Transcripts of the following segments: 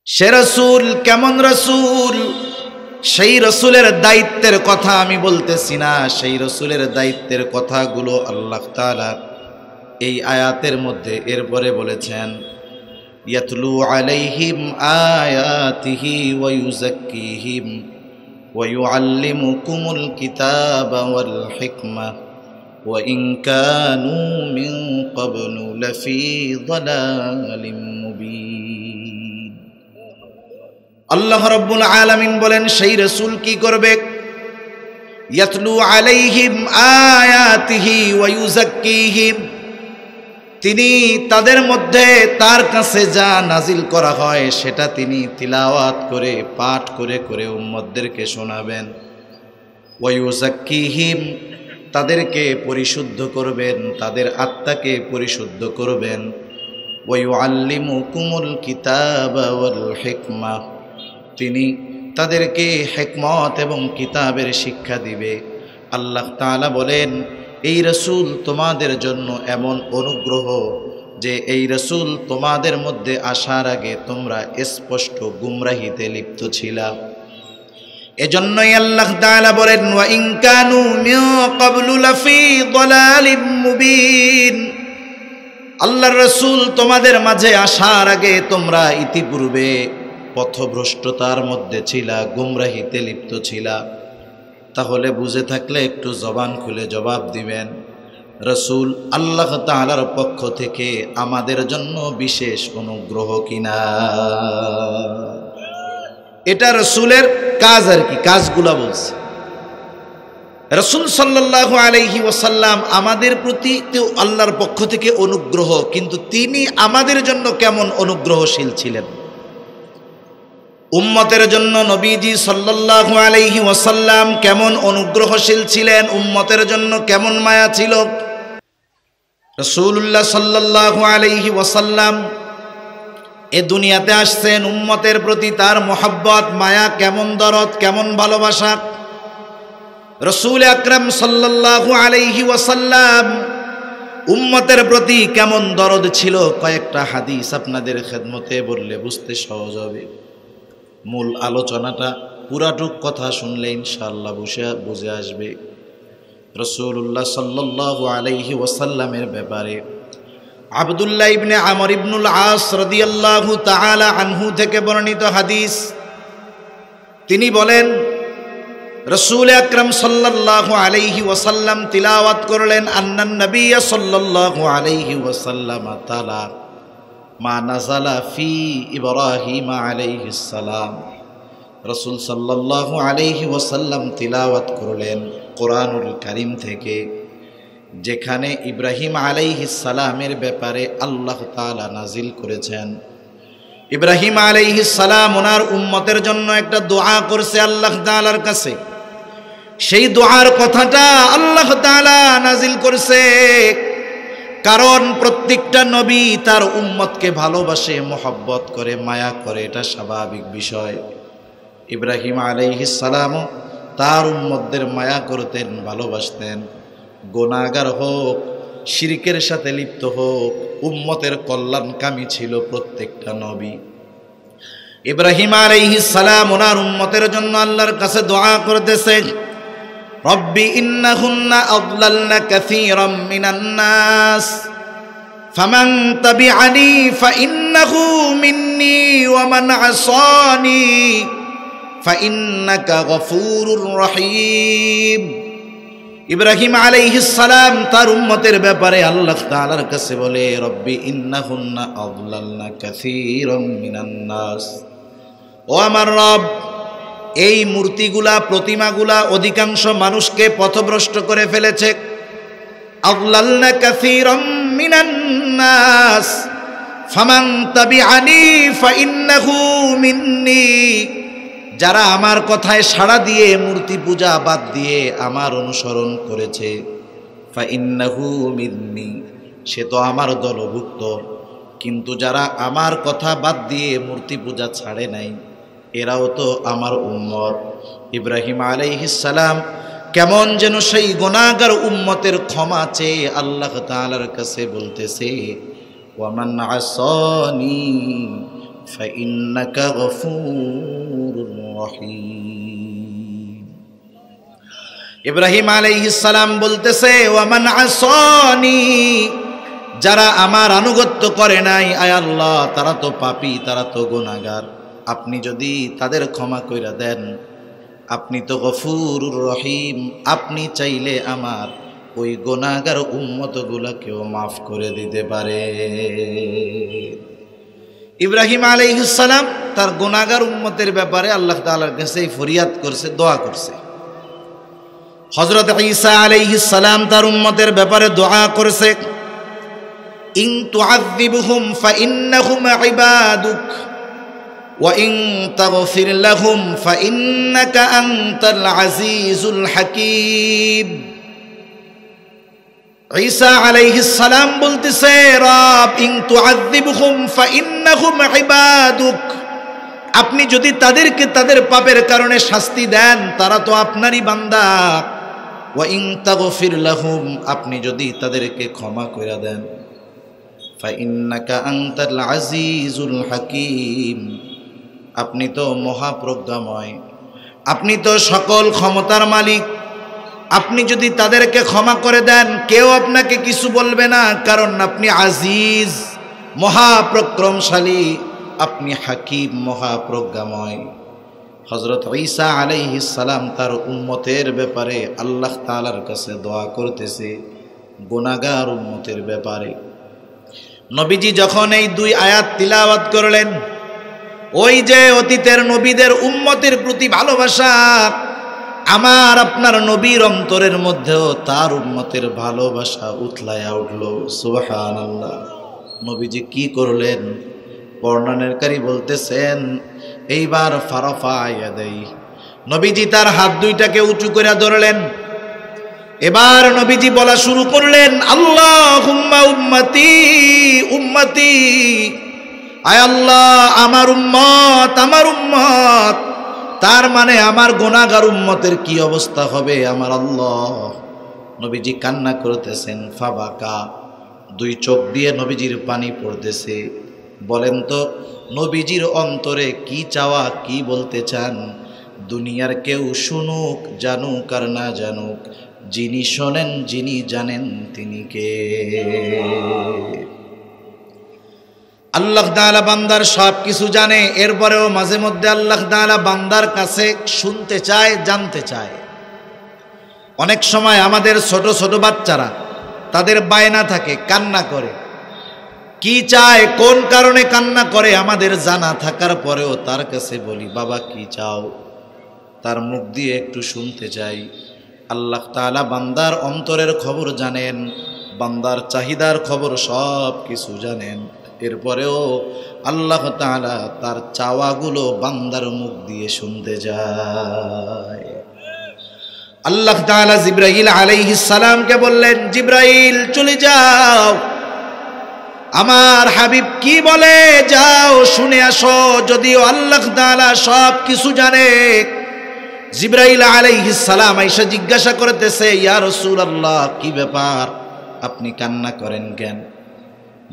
সে রসুল কেমন রসুল, সেই রসুলের দায়িত্বের কথা আমি বলতেছি না, সেই রসুলের দায়িত্বের কথাগুলো আল্লাহ তাআলা এই আয়াতের মধ্যে এরপরে বলেছেন, ইয়াতলু আলাইহিম আয়াতিহি ওয়া ইউযাক্কিহিম ওয়া ইউআল্লিমুকুমুল কিতাবা ওয়াল হিকমা ওয়া ইন কানু মিন ক্বাবলু লাফি যালালিম মুবিন। আল্লাহ রাব্বুল আলামিন বলেন, সেই রাসূল কি করবে? ইয়াতলু আলাইহিম আয়াতিহি ওয়া ইউযাক্কিহিম, তিনি তাদের মধ্যে তার কাছে যা নাজিল করা হয় সেটা তিনি তিলাওয়াত করে পাঠ করে করে উম্মতদেরকে শোনাবেন। ওয়া ইউযাক্কিহিম, তাদেরকে পরিশুদ্ধ করবেন, তাদের আত্মাকে পরিশুদ্ধ করবেন। ওয়া ইউআল্লিমুকুমুল কিতাবা ওয়াল হিকমা, তিনি তাদেরকে হিকমত এবং কিতাবের শিক্ষা দিবে। আল্লাহ তাআলা বলেন, এই রাসূল তোমাদের জন্য এমন অনুগ্রহ যে এই রাসূল তোমাদের মধ্যে আসার আগে তোমরা স্পষ্ট গুমরাহিতে লিপ্ত ছিলা। এজন্যই আল্লাহ তাআলা বলেন, ওয়া ইন কানু মিন ক্বাবলু লাফি যালালিম মুবিন, আল্লাহর রাসূল তোমাদের মাঝে আসার আগে তোমরা ইতিপূর্বে পথভ্রষ্টতার মধ্যে ছিলা, গুমরাহিতে লিপ্ত ছিলা। তাহলে বুঝে থাকলে একটু জবান খুলে জবাব দিবেন, রাসূল আল্লাহ তাআলার পক্ষ থেকে আমাদের জন্য বিশেষ অনুগ্রহ কিনা? এটা রাসূলের কাজ আর কি, কাজগুলা বলছে। রাসূল সাল্লাল্লাহু আলাইহি ওয়াসাল্লাম আমাদের প্রতি তো আল্লাহর পক্ষ থেকে অনুগ্রহ, কিন্তু তিনি আমাদের জন্য কেমন অনুগ্রহশীল ছিলেন? উম্মতের জন্য নবীজি সাল্লাল্লাহু আলাইহি ওয়াসাল্লাম কেমন অনুগ্রহশীল ছিলেন, উম্মতের জন্য কেমন মায়া ছিল। রাসূলুল্লাহ সাল্লাল্লাহু আলাইহি ওয়াসাল্লাম এ দুনিয়াতে আসছেন, উম্মতের প্রতি তার মহব্বত, মায়া, কেমন দরদ, কেমন ভালোবাসা। রাসূল আকরাম সাল্লাল্লাহু আলাইহি ওয়াসাল্লাম উম্মতের প্রতি কেমন দরদ ছিল, কয়েকটা হাদিস আপনাদের খেদমতে বললে বুঝতে সহজ হবে। মূল আলোচনাটা পুরাটুক কথা শুনলে ইনশাআল্লাহ বুঝে আসবে। রাসূলুল্লাহ সাল্লাল্লাহু আলাইহি ওয়াসাল্লামের ব্যাপারে আব্দুল্লাহ ইবনে আমর ইবনুল আস রাদিয়াল্লাহু তাআলা আনহু থেকে বর্ণিত হাদিস, তিনি বলেন, রাসূল আকরাম সাল্লাল্লাহু আলাইহি ওয়াসাল্লাম তিলাওয়াত করলেন, আন্নান নবিয়্য সাল্লাল্লাহু আলাইহি ওয়াসাল্লাম তাআলা মা নাযালা ফি ইব্রাহিম আলাইহিস সালাম। রাসূল সাল্লাল্লাহু আলাইহি ওয়াসাল্লাম তিলাওয়াত করলেন কোরআনুল কারীম থেকে, যেখানে ইব্রাহিম আলাইহিস সালামের ব্যাপারে আল্লাহ তাআলা নাজিল করেছেন। ইব্রাহিম আলাইহিস সালাম ওনার উম্মতের জন্য একটা দোয়া করছে আল্লাহ তাআলার কাছে, সেই দোয়ার কথাটা আল্লাহ তাআলা নাজিল করছে। কারণ প্রত্যেকটা নবী তার উম্মতকে ভালোবাসে, মহব্বত করে, মায়া করে, এটা স্বাভাবিক বিষয়। ইব্রাহিম আলাইহিস সালামও তার উম্মতদের মায়া করতেন, ভালোবাসতেন। গুনাহগার হোক, শিরকের সাথে লিপ্ত হোক, উম্মতের কল্যাণকামী ছিল প্রত্যেকটা নবী। ইব্রাহিম আলাইহিস সালাম ওনার উম্মতের জন্য আল্লাহর কাছে দোয়া করতেছেন, রব্বি ইন্নাহুন্না আযলালনা কাসীরাম মিনান নাস ফামান তাবিআনি ফাইন্নাহু মিন্নী ওয়া মান আসানি ফাইন্নাকা গফুরুর রহিম। ইব্রাহিম আলাইহিস সালাম তার উম্মতের ব্যাপারে আল্লাহ তাআলার কাছে বলে, রব্বি ইন্নাহুন্না আযলালনা কাসীরাম মিনান নাস, ও আমার রব, এই মূর্তিগুলা, প্রতিমাগুলা অধিকাংশ মানুষকে পথভ্রষ্ট করে ফেলেছে। আযলালনা কাসীরাম মিনান নাস ফামান তাবিআনি ফাইন্নাহু মিন্নী, যারা আমার কথায় সাড়া দিয়ে মূর্তি পূজা বাদ দিয়ে আমার অনুসরণ করেছে, ফাইন্নাহু মিন্নী, সে তো আমার দলভুক্ত। কিন্তু যারা আমার কথা বাদ দিয়ে মূর্তি পূজা ছাড়ে নাই, এরাও তো আমার উম্মত। ইব্রাহিম আলাইহিস সালাম কেমন যেন সেই গুনাহগার উম্মতের ক্ষমা চেয়ে আল্লাহ তাআলার কাছে বলতেছে, ওয়া মান আসানি ফাইন্নাকা গফুরুর রহিম। ইব্রাহিম আলাইহিস সালাম বলতেছে, ওয়ামান আসানি, যারা আমার আনুগত্য করে নাই, আয় আল্লাহ তারা তো পাপী, তারা তো গুনাহগার, আপনি যদি তাদের ক্ষমা কইরা দেন, আপনি তো গফুরুর রহিম, আপনি চাইলে আমার ওই গুনাহগার উম্মতগুলোকেও মাফ করে দিতে পারে। ইব্রাহিম আলাইহিস সালাম তার গুনাহগার উম্মতের ব্যাপারে আল্লাহ তাআলার কাছে ফরিয়াদ করছে, দোয়া করছে। হযরত ঈসা আলাইহিস সালাম তার উম্মতের ব্যাপারে দোয়া করেছে, ইন তুআযিবহুম ফাইন্নাহুম ইবাদুক ওয়া ইন তাগফির লাহুম ফাইন্নাকা আনতাল আজিজুল হাকীম। ঈসা আলাইহিস সালাম বলতেছে, রব ইন তুআযিবহুম ফাইন্নাহুম ইবাদুক, আপনি যদি তাদেরকে তাদের পাপের কারণে শাস্তি দেন, তারা তো আপনারই বান্দা। ওয়া ইন তাগফির লাহুম, আপনি যদি তাদেরকে ক্ষমা করে দেন, ফাইন্নাকা আনতাল আজিজুল হাকীম, আপনি তো মহাপ্রজ্ঞাময়, আপনি তো সকল ক্ষমতার মালিক, আপনি যদি তাদেরকে ক্ষমা করে দেন কেউ আপনাকে কিছু বলবে না, কারণ আপনি আজিজ, মহাপরাক্রমশালী, আপনি হাকিম, মহাপ্রজ্ঞাময়। হযরত ঈসা আলাইহিস সালাম তার উম্মতের ব্যাপারে আল্লাহ তাআলার কাছে দোয়া করতেছে, গুনাহগার উম্মতের ব্যাপারে। নবীজি যখন এই দুই আয়াত তিলাওয়াত করলেন, ওই যে অতীতের নবীদের উম্মতের প্রতি ভালোবাসা, আমার আপনার নবীর অন্তরের মধ্যেও তার উম্মতের ভালোবাসা উথলায়া উঠল। সুবহানাল্লাহ। নবীজি কি করলেন? বর্ণনাকারী বলতেছেন, এইবার ফারাফা ইয়াদাই, নবীজি তার হাত দুইটাকে উঁচু করে ধরলেন। এবার নবীজি বলা শুরু করলেন, আল্লাহুম্মা উম্মতি উম্মতি, আয় আল্লাহ আমার উম্মত আমার উম্মত। তার মানে আমার গুনাহগার উম্মতের কি অবস্থা হবে আমার আল্লাহ। নবীজি কান্না করতেছেন, ফাবাকা, দুই চোখ দিয়ে নবীজির পানি পড়তেছে। বলেন তো নবীজির অন্তরে কি চাওয়া, কি বলতে চান? দুনিয়ার কেউ শুনুক, জানুক আর না জানুক, যিনি শোনেন যিনি জানেন তিনি কে? আল্লাহ তাআলা বান্দার সব কিছু জানে, এরপরেও মাঝে মধ্যে আল্লাহ তাআলা বান্দার কাছে শুনতে চায়, জানতে চায়। অনেক সময় আমাদের ছোট ছোট বাচ্চারা, তাদের বায়না থাকে, কান্না করে, কি চায়, কোন কারণে কান্না করে আমাদের জানা থাকার পরেও তার কাছে বলি, বাবা কি চাও? তার মুখ দিয়ে একটু শুনতে চাই। আল্লাহ তাআলা বান্দার অন্তরের খবর জানেন, বান্দার চাহিদার খবর সব কিছু জানেন। এরপরেও আল্লাহ তাআলা তার চাওয়াগুলো বান্দার মুখ দিয়ে শুনতে যায়। আল্লাহ তাআলা জিবরাইল আলাইহিস সালামকে বললেন, জিবরাইল চলে যাও, আমার হাবিব কি বলে যাও শুনে আসো। যদিও আল্লাহ তাআলা সব কিছু জানে, জিবরাইল আলাইহিস সালাম আয়েশা জিজ্ঞাসা করতেছে, ইয়া রাসূলুল্লাহ কি ব্যাপার, আপনি কান্না করেন কেন?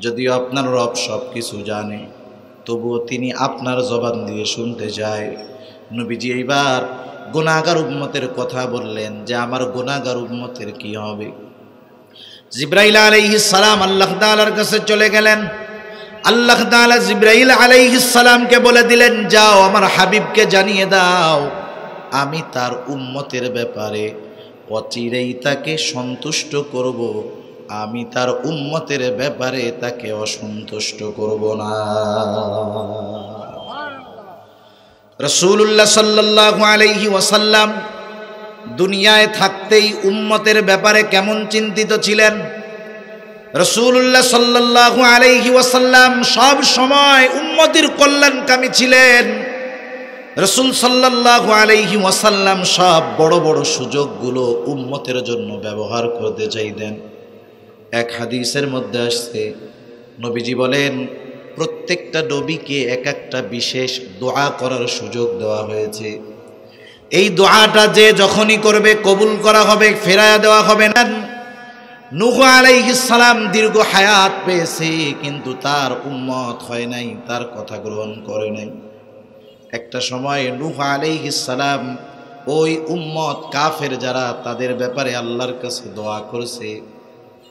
যদিও আপনার রব সব কিছু জানে, তবুও তিনি আপনার জবান দিয়ে শুনতে যায়। নবীজি এইবার গুনাহগার উম্মতের কথা বললেন যে আমার গুনাহগার উম্মতের কি হবে। জিবরাইল আলাইহিস সালাম আল্লাহ তাআলার কাছে চলে গেলেন। আল্লাহ তাআলা জিবরাইল আলাইহিস সালামকে বলে দিলেন, যাও আমার হাবিবকে জানিয়ে দাও, আমি তার উম্মতের ব্যাপারে অচিরেই তাকে সন্তুষ্ট করব, আমি তার উম্মতের ব্যাপারে তাকে অসন্তুষ্ট করব না। রাসূলুল্লাহ সাল্লাল্লাহু আলাইহি ওয়াসাল্লাম দুনিয়ায় থাকতেই উম্মতের ব্যাপারে কেমন চিন্তিত ছিলেন। রাসূলুল্লাহ সাল্লাল্লাহু আলাইহি ওয়াসাল্লাম সব সময় উম্মতের কল্যাণকামী ছিলেন। রাসূল সাল্লাল্লাহু আলাইহি ওয়াসাল্লাম সব বড় বড় সুযোগগুলো উম্মতের জন্য ব্যবহার করতে চাইতেন। এক হাদিসের মধ্যে আসছে, নবীজি বলেন, প্রত্যেকটা নবীকে এক একটা বিশেষ দোয়া করার সুযোগ দেওয়া হয়েছে। এই দোয়াটা যে যখনই করবে কবুল করা হবে, ফেরায়া দেওয়া হবে না। নূহ আলাইহিস সালাম দীর্ঘ হায়াত পেয়েছে, কিন্তু তার উম্মত হয় নাই, তার কথা গ্রহণ করে নাই। একটা সময় নূহ আলাইহিস সালাম ওই উম্মত কাফের যারা, তাদের ব্যাপারে আল্লাহর কাছে দোয়া করেছে।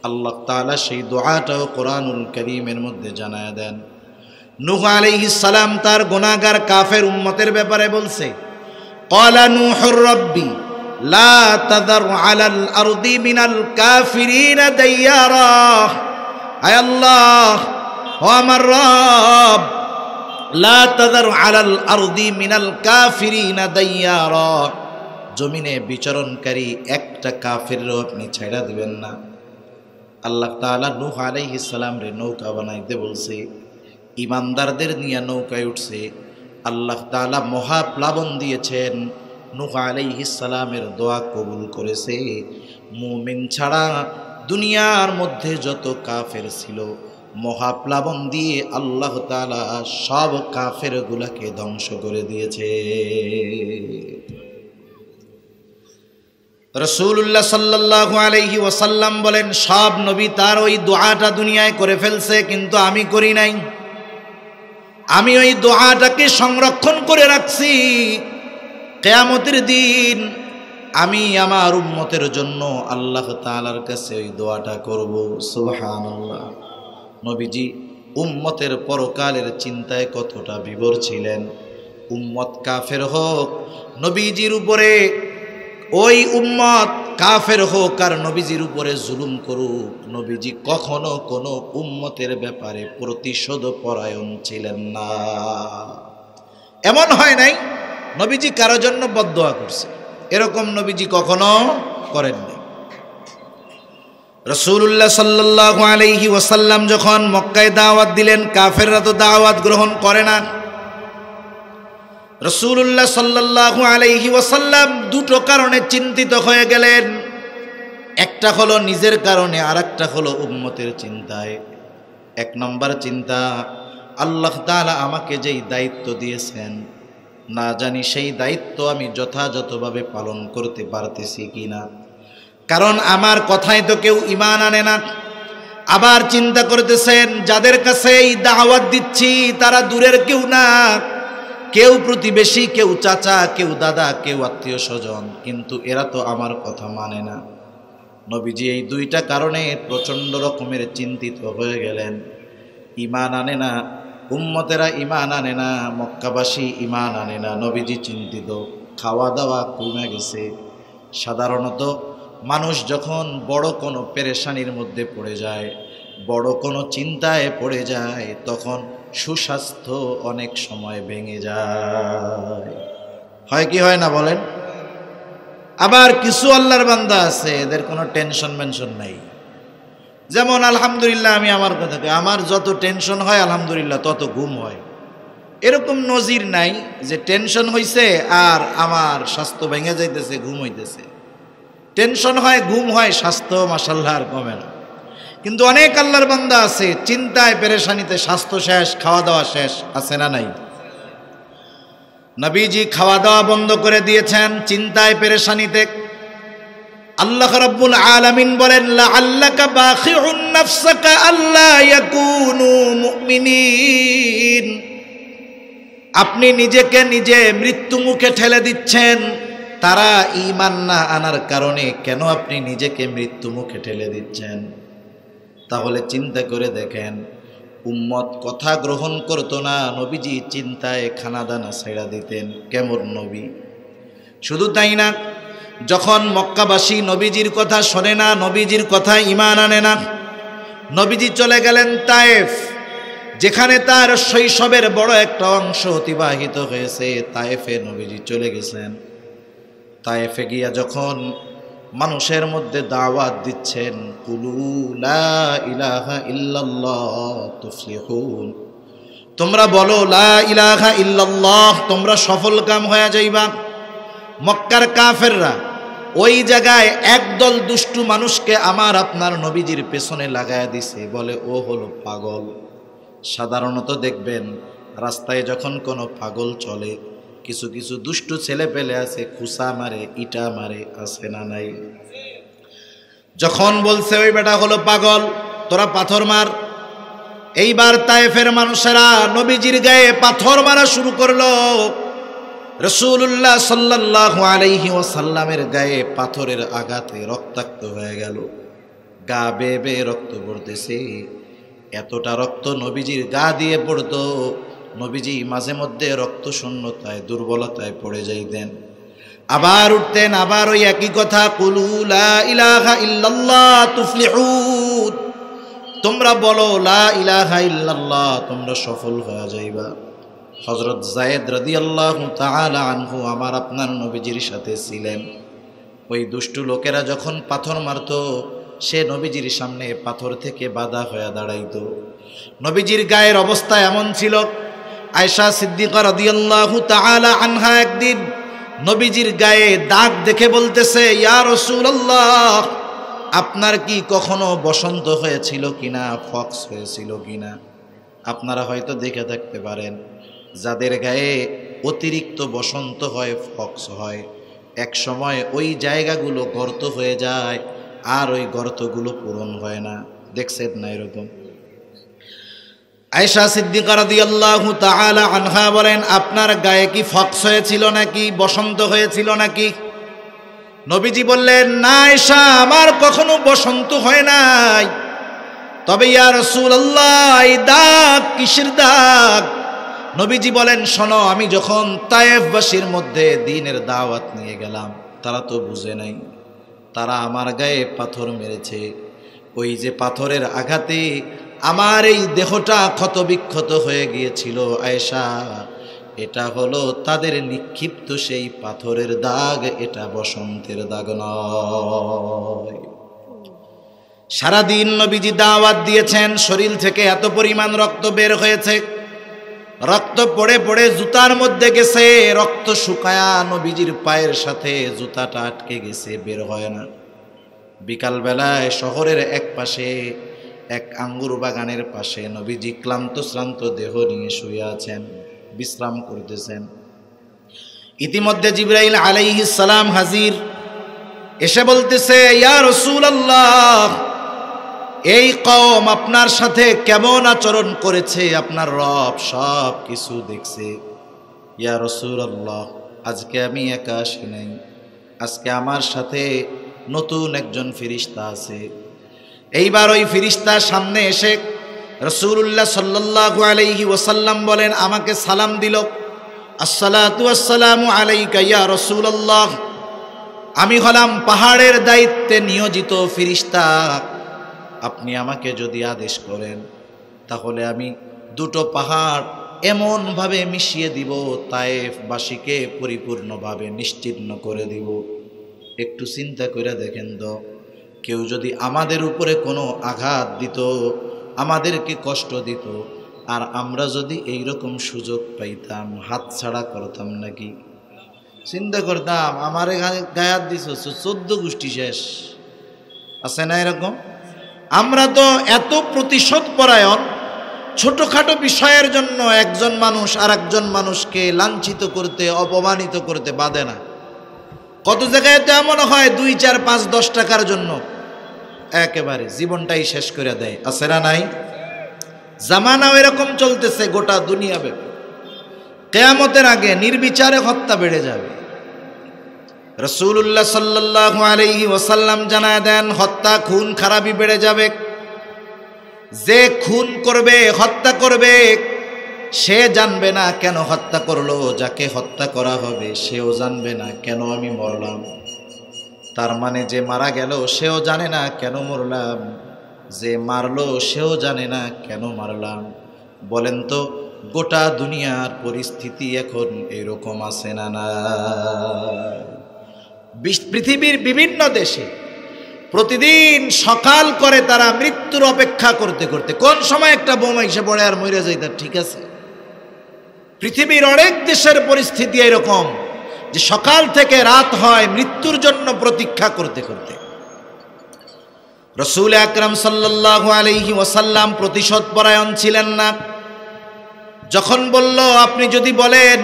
আল্লাহ তাআলা সেই দোয়াটাও কোরআনুল কারীমের মধ্যে জানায়া দেন। নূহ আলাইহিস সালাম তার গুনাহগার কাফের উম্মতের ব্যাপারে বলছে, ক্বালা নূহুর রাব্বি লা তাযার আলাল আরদি মিনাল কাফিরিনা দাইয়ারা। আয় আল্লাহ, ও আমার রব, লা তাযার আলাল আরদি মিনাল কাফিরিনা দাইয়ারা, জমিনে বিচরণকারী একটা কাফেরও আপনি ছাইড়া দিবেন না। আল্লাহ তাআলা নূহ আলাইহিস সালাম রে নৌকা বানাইতে বলছে, ইমানদারদের নিয়ে নৌকায় উঠছে। আল্লাহ তাআলা মহাপ্লাবন দিয়েছেন, নূহ আলাইহিস সালামের দোয়া কবুল করেছে। মুমিন ছাড়া দুনিয়ার মধ্যে যত কাফের ছিল, মহাপ্লাবন দিয়ে আল্লাহ তাআলা সব কাফের গুলাকে ধ্বংস করে দিয়েছে। রাসূলুল্লাহ সাল্লাল্লাহু আলাইহি ওয়াসাল্লাম বলেন, সব নবী তার ওই দোয়াটা দুনিয়ায় করে ফেলছে, কিন্তু আমি করি নাই। আমি ওই দোয়াটাকে সংরক্ষণ করে রাখছি। কিয়ামতের দিন আমি আমার উম্মতের জন্য আল্লাহ তাআলার কাছে ওই দোয়াটা করব। সুবহানাল্লাহ। নবীজি উম্মতের পরকালের চিন্তায় কতটা বিভোর ছিলেন। উম্মত কাফের হোক, নবীজির উপরে ওই উম্মত কাফের হোক আর নবীজির উপরে জুলুম করুক, নবীজি কখনো কোনো উম্মতের ব্যাপারে প্রতিশোধ পরায়ণ ছিলেন না। এমন হয় নাই নবীজি কারো জন্য বদদোয়া করছে, এরকম নবীজি কখনো করেননি। রাসূলুল্লাহ সাল্লাল্লাহু আলাইহি ওয়াসাল্লাম যখন মক্কায় দাওয়াত দিলেন, কাফেররা তো দাওয়াত গ্রহণ করে না। রাসূলুল্লাহ সাল্লাল্লাহু আলাইহি ওয়াসাল্লাম দুটো কারণে চিন্তিত হয়ে গেলেন। একটা হলো নিজের কারণে, আর একটা হলো উম্মতের চিন্তায়। এক নম্বর চিন্তা, আল্লাহ তাআলা আমাকে যেই দায়িত্ব দিয়েছেন, না জানি সেই দায়িত্ব আমি যথাযথভাবে পালন করতে পারতেছি কিনা। কারণ আমার কথায় তো কেউ ঈমান আনে না। আবার চিন্তা করতেছেন, যাদের কাছে এই দাওয়াত দিচ্ছি তারা দূরের কেউ না, কেউ প্রতিবেশী, কেউ চাচা, কেউ দাদা, কেউ আত্মীয় স্বজন, কিন্তু এরা তো আমার কথা মানে না। নবীজি এই দুইটা কারণে প্রচণ্ড রকমের চিন্তিত হয়ে গেলেন। ঈমান আনে না, উম্মতেরা ঈমান আনে না, মক্কাবাসী ঈমান আনে না, নবীজি চিন্তিত। খাওয়া দাওয়া কমে গেছে। সাধারণত মানুষ যখন বড় কোনো পেরেশানির মধ্যে পড়ে যায়, বড় কোনো চিন্তায় পড়ে যায়, তখন সুস্বাস্থ্য অনেক সময় ভেঙে যায়। হয় কি হয় না বলেন? আবার কিছু আল্লাহর বান্দা আছে, এদের কোনো টেনশন মেনশন নাই। যেমন আলহামদুলিল্লাহ, আমি আমার কথাকে, আমার যত টেনশন হয় আলহামদুলিল্লাহ তত ঘুম হয়। এরকম নজির নাই যে টেনশন হইছে আর আমার স্বাস্থ্য ভেঙে যাইতেছে, ঘুম হইতেছে। টেনশন হয়, ঘুম হয়, স্বাস্থ্য মাশাআল্লাহ আর কমে না। কিন্তু অনেক আল্লাহর বান্দা আছে চিন্তায় পেরেশানিতে স্বাস্থ্য শেষ, খাওয়া দাওয়া শেষ, আছে না নাই? নবীজি খাওয়া দাওয়া বন্ধ করে দিয়েছেন চিন্তায় পেরেশানিতে। আল্লাহ রাব্বুল আলামিন বলেন, লাআল্লাকা বাখিউন নাফসাকা আল্লা ইয়াকুনু মুমিনিন। আপনি নিজেকে নিজে মৃত্যু মুখে ঠেলে দিচ্ছেন। তারা ঈমান না আনার কারণে কেন আপনি নিজেকে মৃত্যু মুখে ঠেলে দিচ্ছেন? তাহলে চিন্তা করে দেখেন, উম্মত কথা গ্রহণ করতো না, নবীজি চিন্তায় খানাদানা ছেড়া দিতেন। কেমন নবী! শুধু তাই না, যখন মক্কাবাসী নবীজির কথা শোনে না, নবীজির কথা ঈমান আনে না, নবীজি চলে গেলেন তায়েফ, যেখানে তার শৈশবের বড় একটা অংশ অতিবাহিত হয়েছে। তায়েফে নবীজি চলে গেছেন। তায়েফে গিয়া যখন মানুষের মধ্যে দাওয়াত দিচ্ছেন, কুলু লা ইলাহা ইল্লাল্লাহ তুফলিহুন, তোমরা বলো লা ইলাহা ইল্লাল্লাহ, তোমরা সফল কাম হয়ে যাইবা। মক্কার কাফেররা ওই জায়গায় একদল দুষ্টু মানুষকে আমার আপনার নবীজির পেছনে লাগায়া দিছে, বলে ও হলো পাগল। সাধারণত দেখবেন রাস্তায় যখন কোনো পাগল চলে, কিছু কিছু দুষ্টু ছেলে পেলে আছে, খুসা মারে, ইটা মারে, আছে না নাই? যখন বলছে ওই বেটা হলো পাগল, তোরা পাথর মার, এইবার তায়েফের মানুষেরা নবীজির গায়ে পাথর মারা শুরু করলো। রাসূলুল্লাহ সাল্লাল্লাহু আলাইহি ওয়াসাল্লামের গায়ে পাথরের আঘাতে রক্তাক্ত হয়ে গেল, গা বেয়ে বেয়ে রক্ত পড়তেছে। এতটা রক্ত নবীজির গা দিয়ে পড়তো, নবীজি মাঝে মধ্যে রক্ত শূন্যতায় দুর্বলতায় পড়ে যাইতেন, আবার উঠতেন, আবার ওই একই কথা, কুলু লা ইলাহা ইল্লাল্লাহ তুফলিহুন, তোমরা বলো লা ইলাহা ইল্লাল্লাহ, তোমরা সফল হয়ে যাইবা। হযরত যায়েদ রাদিয়াল্লাহু তাআলা আনহু আমার আপনার নবীজির সাথে ছিলেন। ওই দুষ্টু লোকেরা যখন পাথর মারতো, সে নবীজির সামনে পাথর থেকে বাধা হয়ে দাঁড়াইতো। নবীজির গায়ের অবস্থা এমন ছিল, আয়েশা সিদ্দিকা রাদিয়াল্লাহু তাআলা আনহা একদিন নবীজির গায়ে দাগ দেখে বলতেছে, ইয়া রাসূলুল্লাহ, আপনার কি কখনো বসন্ত হয়েছিল কিনা, ফক্স হয়েছিল কিনা? আপনারা হয়তো দেখে থাকতে পারেন, যাদের গায়ে অতিরিক্ত বসন্ত হয়, ফক্স হয়, এক সময় ওই জায়গাগুলো গর্ত হয়ে যায়, আর ওই গর্তগুলো পূরণ হয় না। দেখছেন না এরকম? আয়েশা সিদ্দিকা রাদিয়াল্লাহু তাআলা আনহা বলেন, আপনার গায়ে কি ফক্স হয়েছিল নাকি, বসন্ত হয়েছিল নাকি? নবীজি বললেন, না আয়েশা, আমার কখনো বসন্ত হয় নাই। তবে ইয়া রাসূলুল্লাহ, এই দাগ কিসের দাগ? নবীজি বলেন, শোনো, আমি যখন তায়েফবাসীর মধ্যে দ্বীনের দাওয়াত নিয়ে গেলাম, তারা তো বুঝে নাই, তারা আমার গায়ে পাথর মেরেছে। ওই যে পাথরের আঘাতে আমার এই দেহটা ক্ষতবিক্ষত হয়ে গিয়েছিল আয়েশা, এটা হলো তাদের নিক্ষিপ্ত সেই পাথরের দাগ, এটা বসন্তের দাগ নয়। সারাদিন নবীজি দাওয়াত দিয়েছেন, শরীর থেকে এত পরিমাণ রক্ত বের হয়েছে, রক্ত পড়ে পড়ে জুতার মধ্যে গেছে, রক্ত শুকায়া নবীজির পায়ের সাথে জুতাটা আটকে গেছে, বের হয় না। বিকালবেলায় শহরের এক পাশে, এক আঙ্গুর বাগানের পাশে নবীজি ক্লান্ত শ্রান্ত দেহ নিয়ে শুয়ে আছেন, বিশ্রাম করতেছেন। ইতিমধ্যে জিবরাইল আলাইহিস সালাম হাজির, এসে বলতেছে, ইয়া রাসূলুল্লাহ, এই কওম আপনার সাথে কেমন আচরণ করেছে, আপনার রব সব কিছু দেখছে। ইয়া রাসূলুল্লাহ, আজকে আমি একা আসি নাই, আজকে আমার সাথে নতুন একজন ফেরেশতা আছে। এইবার ওই ফেরেশতার সামনে এসে রাসূলুল্লাহ সাল্লাল্লাহু আলাইহি ওয়াসাল্লাম বলেন, আমাকে সালাম দিল, আসসালাতু ওয়াসসালামু আলাইকা ইয়া রাসূলুল্লাহ, আমি হলাম পাহাড়ের দায়িত্বে নিয়োজিত ফেরেশতা, আপনি আমাকে যদি আদেশ করেন তাহলে আমি দুটো পাহাড় এমনভাবে মিশিয়ে দিব, তায়েফবাসীকে পরিপূর্ণভাবে নিশ্চিহ্ন করে দিব। একটু চিন্তা করে দেখেন তো, কেউ যদি আমাদের উপরে কোনো আঘাত দিত, আমাদেরকে কষ্ট দিত, আর আমরা যদি এইরকম সুযোগ পাইতাম, হাত ছাড়া করতাম নাকি? চিন্তা করতাম, আমারে গায়ে হাত দিছ, 14 গোষ্ঠী শেষ। আছে না এরকম? আমরা তো এত প্রতিশোধ পরায়ণ, ছোটখাটো বিষয়ের জন্য একজন মানুষ আর একজন মানুষকে লাঞ্ছিত করতে, অপমানিত করতে বাধে না। কত জায়গায় তো এমন হয় 2, 4, 5, 10 টাকার জন্য একেবারে জীবনটাই শেষ করে দেয়। আছে না নাই? জামানাও এরকম চলতেছে গোটা দুনিয়া ব্যাপী। কিয়ামতের আগে নির্বিচারে হত্যা বেড়ে যাবে। রাসূলুল্লাহ সাল্লাল্লাহু আলাইহি ওয়াসাল্লাম জানায় দেন, হত্যা খুন খারাপি বেড়ে যাবে। যে খুন করবে, হত্যা করবে, সে জানবে না কেন হত্যা করলো, যাকে হত্যা করা হবে সেও জানবে না কেন আমি মরলাম। তার মানে যে মারা গেল সেও জানে না কেন মরলাম, যে মারলো সেও জানে না কেন মারলাম। বলেন তো, গোটা দুনিয়ার পরিস্থিতি এখন এরকম আছে না? না, পৃথিবীর বিভিন্ন দেশে প্রতিদিন সকাল করে তারা মৃত্যুর অপেক্ষা করতে করতে কোন সময় একটা বোমা এসে পড়ে আর মরে যায়, তার ঠিক আছে। পৃথিবীর অনেক দেশের পরিস্থিতি এরকম যে সকাল থেকে রাত হয় মৃত্যুর জন্য প্রতীক্ষা করতে করতে। রাসূল আকরাম সাল্লাল্লাহু আলাইহি ওয়াসাল্লাম প্রতিশোধ পরায়ণ ছিলেন না। যখন বলল, আপনি যদি বলেন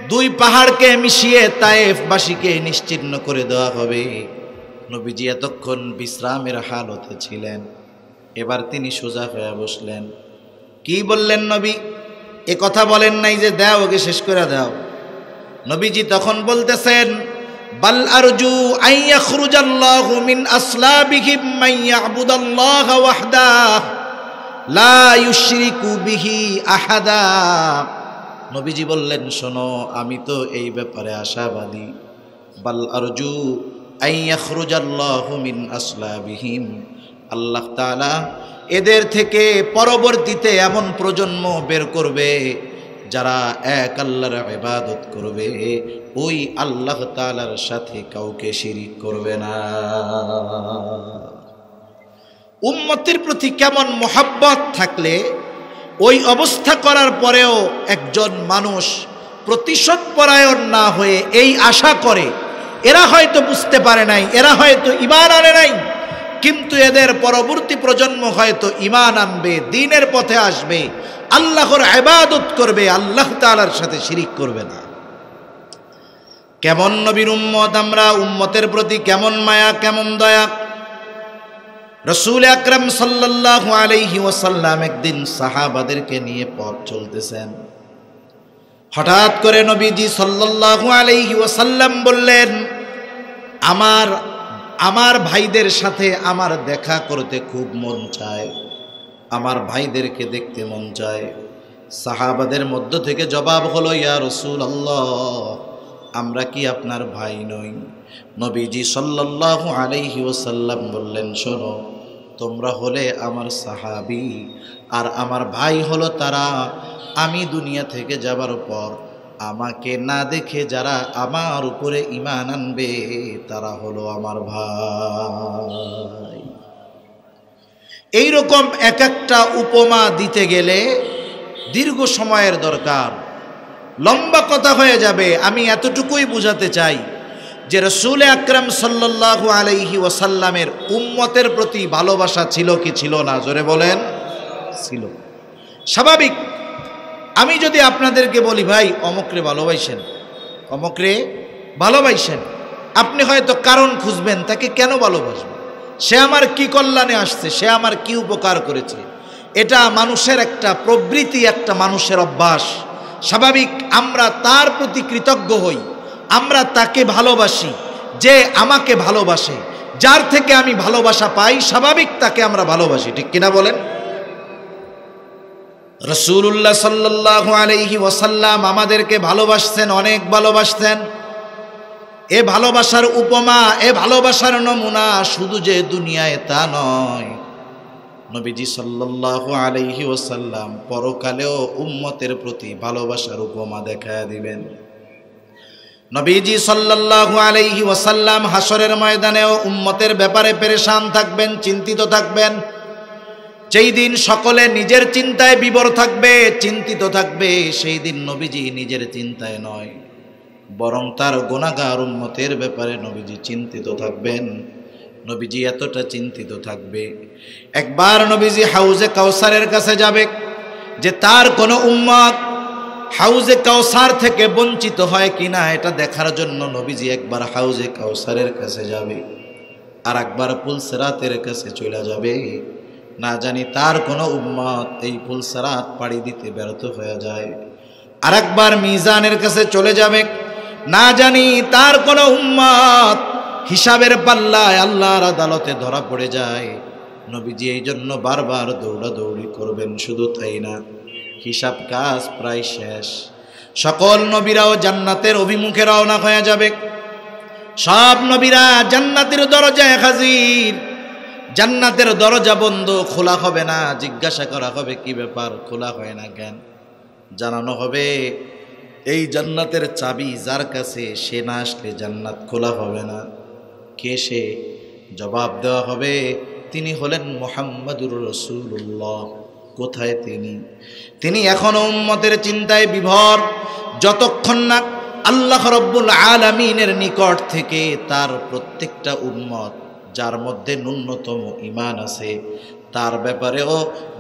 2 পাহাড়কে মিশিয়ে তায়েফবাসীকে নিশ্চিহ্ন করে দেওয়া হবে, নবীজি এতক্ষণ বিশ্রামের হালতে ছিলেন, এবার তিনি সোজা হয়ে বসলেন। কি বললেন নবী? এ কথা বলেন নাই যে দাও ওকে শেষ করে দাও। নবীজি তখন বলতেছেন, বাল আরজু আন ইয়াখরুজাল্লাহু মিন আসলাবিহিম মান ইয়াবুদাল্লাহা ওয়াহদাহু লা ইউশরিকু বিহি আহাদা। নবীজি বললেন, শোনো, আমি তো এই ব্যাপারে আশাবাদী। বাল আরজু আন ইয়াখরুজাল্লাহু মিন আসলাবিহিম, আল্লাহ তাআলা এদের থেকে পরবর্তীতে এমন প্রজন্ম বের করবে যারা এক আল্লাহর ইবাদত করবে, ওই আল্লাহ তাআলার সাথে কাউকে শিরিক করবে না। উম্মতের প্রতি কেমন মোহাব্বত থাকলে ওই অবস্থা করার পরেও একজন মানুষ প্রতিশোধ পরায়ণ না হয়ে এই আশা করে, এরা হয়তো বুঝতে পারে নাই, এরা হয়তো ঈমান আনে নাই, কিন্তু এদের পরবর্তী প্রজন্ম হয়তো ঈমান আনবে, দ্বীনের পথে আসবে, আল্লাহর ইবাদত করবে, আল্লাহ তাআলার সাথে শিরিক করবে না। কেমন নবীর উম্মত আমরা, উম্মতের প্রতি কেমন মায়া, কেমন দয়া। রাসূল আকরাম সাল্লাল্লাহু আলাইহি ওয়াসাল্লাম একদিন সাহাবাদেরকে নিয়ে পথ চলতেছেন। হঠাৎ করে নবীজি সাল্লাল্লাহু আলাইহি ওয়াসাল্লাম বললেন, আমার ভাইদের সাথে আমার দেখা করতে খুব মন চায়, আমার ভাইদেরকে দেখতে মন চায়। সাহাবাদের মধ্য থেকে জবাব হলো, ইয়া রাসূলুল্লাহ, আমরা কি আপনার ভাই নই? নবীজি সাল্লাল্লাহু আলাইহি ওয়াসাল্লাম বললেন, শোনো, তোমরা হলে আমার সাহাবী, আর আমার ভাই হলো তারা, আমি দুনিয়া থেকে যাবার পর আমাকে না দেখে যারা আমার উপরে ঈমান আনবে তারা হলো আমার ভাই। এইরকম এক একটা উপমা দিতে গেলে দীর্ঘ সময়ের দরকার, লম্বা কথা হয়ে যাবে। আমি এতটুকুই বুঝাতে চাই যে রাসূল আকরাম সাল্লাল্লাহু আলাইহি ওয়াসাল্লামের উম্মতের প্রতি ভালোবাসা ছিল কি ছিল না? জোরে বলেন, ছিল। স্বাভাবিক, আমি যদি আপনাদেরকে বলি, ভাই অমুকরে ভালোবাসেন, অমুকরে ভালোবাসেন, আপনি হয়তো কারণ খুঁজবেন, তাকে কেন ভালোবাসবেন, সে আমার কি কল্যাণে আসছে, সে আমার কি উপকার করেছে। এটা মানুষের একটা প্রবৃত্তি, একটা মানুষের অভ্যাস। স্বাভাবিক আমরা তার প্রতি কৃতজ্ঞ হই, আমরা তাকে ভালোবাসি যে আমাকে ভালোবাসে, যার থেকে আমি ভালোবাসা পাই, স্বাভাবিক তাকে আমরা ভালোবাসি, ঠিক কিনা বলেন? রাসূলুল্লাহ সাল্লাল্লাহু আলাইহি ওয়াসাল্লাম আমাদেরকে ভালোবাসতেন, অনেক ভালোবাসতেন। এ ভালোবাসার উপমা, এ ভালোবাসার নমুনা শুধু যে দুনিয়ায় তা নয়, নবীজি সাল্লাল্লাহু আলাইহি ওয়াসাল্লাম পরকালেও উম্মতের প্রতি ভালোবাসার উপমা দেখায়া দিবেন। নবীজি সাল্লাল্লাহু আলাইহি ওয়াসাল্লাম হাসরের ময়দানেও উম্মতের ব্যাপারে পেরেশান থাকবেন, চিন্তিত থাকবেন। যেই দিন সকলে নিজের চিন্তায় বিভোর থাকবে, চিন্তিত থাকবে, সেই দিন নবীজি নিজের চিন্তায় নয়, বরং তার গুনাহগার উম্মতের ব্যাপারে নবীজি চিন্তিত থাকবেন। নবীজি এতটা চিন্তিত থাকবে, একবার নবীজি হাউজে কাউসারের কাছে যাবে, যে তার কোনো উম্মত হাউজে কাউসার থেকে বঞ্চিত হয় কিনা এটা দেখার জন্য নবীজি একবার হাউজে কাউসারের কাছে যাবে, আর একবার পুলসিরাতের কাছে চলে যাবে। না জানি তার কোনো উম্মত এই পুলসিরাত পাড়ি দিতে ব্যর্থ হয়ে যায়। আর একবার মিজানের কাছে চলে যাবে, না জানি তার কোনো উম্মত হিসাবের পাল্লায় আল্লাহর আদালতে ধরা পড়ে যায়। নবীজি এই জন্য বারবার দৌড়াদৌড়ি করবেন। শুধু তাই না, হিসাব কাজ প্রায় শেষ, সকল নবীরাও জান্নাতের অভিমুখে রওনা হয়ে যাবে। সব নবীরা জান্নাতের দরজায় হাজির। জান্নাতের দরজা বন্ধ, খোলা হবে না। জিজ্ঞাসা করা হবে, কি ব্যাপার, খোলা হয় না কেন? জানানো হবে, এই জান্নাতের চাবি যার কাছে, সে না আসলে জান্নাত খোলা হবে না। কে সে? জবাব দেওয়া হবে, তিনি হলেন মুহাম্মাদুর রাসূলুল্লাহ। কোথায় তিনি? তিনি এখনো উম্মতের চিন্তায় বিভোর। যতক্ষণ না আল্লাহ রাব্বুল আলামিনের নিকট থেকে তার প্রত্যেকটা উম্মত, যার মধ্যে ন্যূনতম ঈমান আছে, তার ব্যাপারেও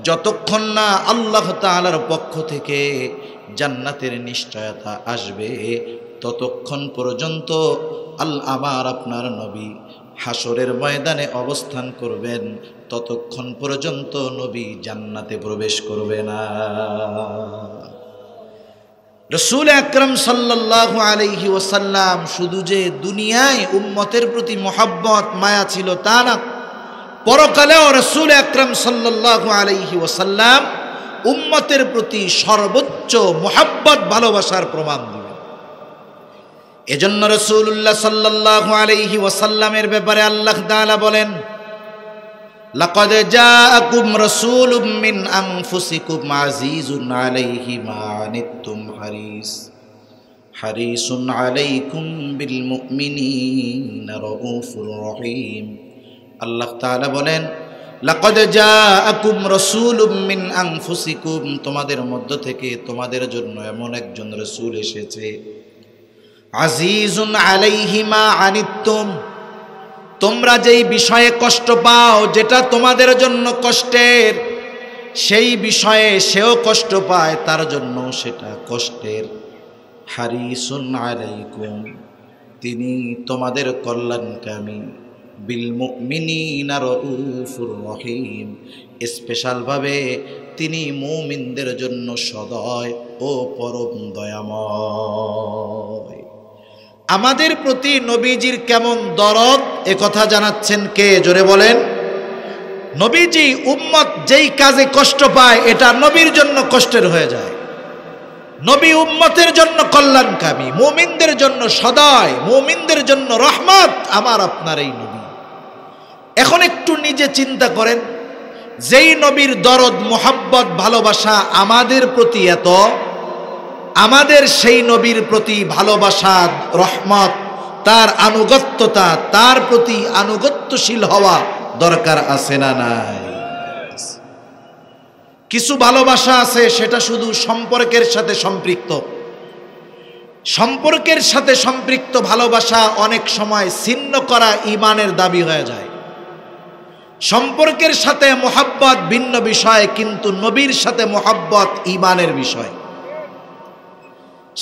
যতক্ষণ না আল্লাহ তাআলার পক্ষ থেকে জান্নাতের নিশ্চয়তা আসবে, ততক্ষণ পর্যন্ত আমার আপনার নবী হাসরের ময়দানে অবস্থান করবেন, ততক্ষণ পর্যন্ত নবী জান্নাতে প্রবেশ করবে না। রাসূল আকরাম সাল্লাল্লাহু আলাইহি ওয়াসাল্লাম শুধু যে দুনিয়ায় উম্মতের প্রতি মহব্বত মায়া ছিল তা না, পরকালেও রাসূল আকরাম সাল্লাল্লাহু আলাইহি ওয়াসাল্লাম উম্মতের প্রতি সর্বোচ্চ মহব্বত ভালোবাসার প্রমাণ দিবেন। এজন্য রাসূলুল্লাহ সাল্লাল্লাহু আলাইহি ওয়াসাল্লামের ব্যাপারে আল্লাহ তাআলা বলেন, লাকাদ জাআকুম রাসূলুম মিন আনফুসিকুম আজিজুন আলাইহি মা আনিতুম হারিসুন আলাইকুম বিল মুমিনিনা রাউফুর রহিম। আল্লাহ তাআলা বলেন, লাকাদ জাআকুম রাসূলুম মিন আনফুসিকুম, তোমাদের মধ্য থেকে তোমাদের জন্য এমন একজন রাসূল এসেছে, আজিজুন আলাইহি মা আনিতুম, তোমরা যেই বিষয়ে কষ্ট পাও, যেটা তোমাদের জন্য কষ্টের, সেই বিষয়ে সেও কষ্ট পায়, তার জন্য সেটা কষ্টের। হারিসুন আলাইকুম, তিনি তোমাদের কল্যাণকামী। বিল মুমিনিনা রাউফুর রহিম, স্পেশালভাবে তিনি মুমিনদের জন্য সদয় ও পরম দয়াময়। আমাদের প্রতি নবীজির কেমন দরদ এ কথা জানাচ্ছেন কে? জোরে বলেন। নবীজি উম্মত যেই কাজে কষ্ট পায় এটা নবীর জন্য কষ্টের হয়ে যায়। নবী উম্মতের জন্য কল্যাণকামী, মুমিনদের জন্য সদয়, মুমিনদের জন্য রহমত, আমার আপনার এই নবী। এখন একটু নিজে চিন্তা করেন, যেই নবীর দরদ, মোহাব্বত, ভালোবাসা আমাদের প্রতি এত, আমাদের সেই নবীর প্রতি ভালোবাসা, রহমত, তার আনুগত্যতা, তার প্রতি আনুগত্যশীল হওয়া দরকার আছে না নাই? কিছু ভালোবাসা আছে সেটা শুধু সম্পর্কের সাথে সম্পৃক্ত। সম্পর্কের সাথে সম্পৃক্ত ভালোবাসা অনেক সময় ছিন্ন করা ঈমানের দাবি হয়ে যায়। সম্পর্কের সাথে মোহাব্বত ভিন্ন বিষয়, কিন্তু নবীর সাথে মোহাব্বত ঈমানের বিষয়।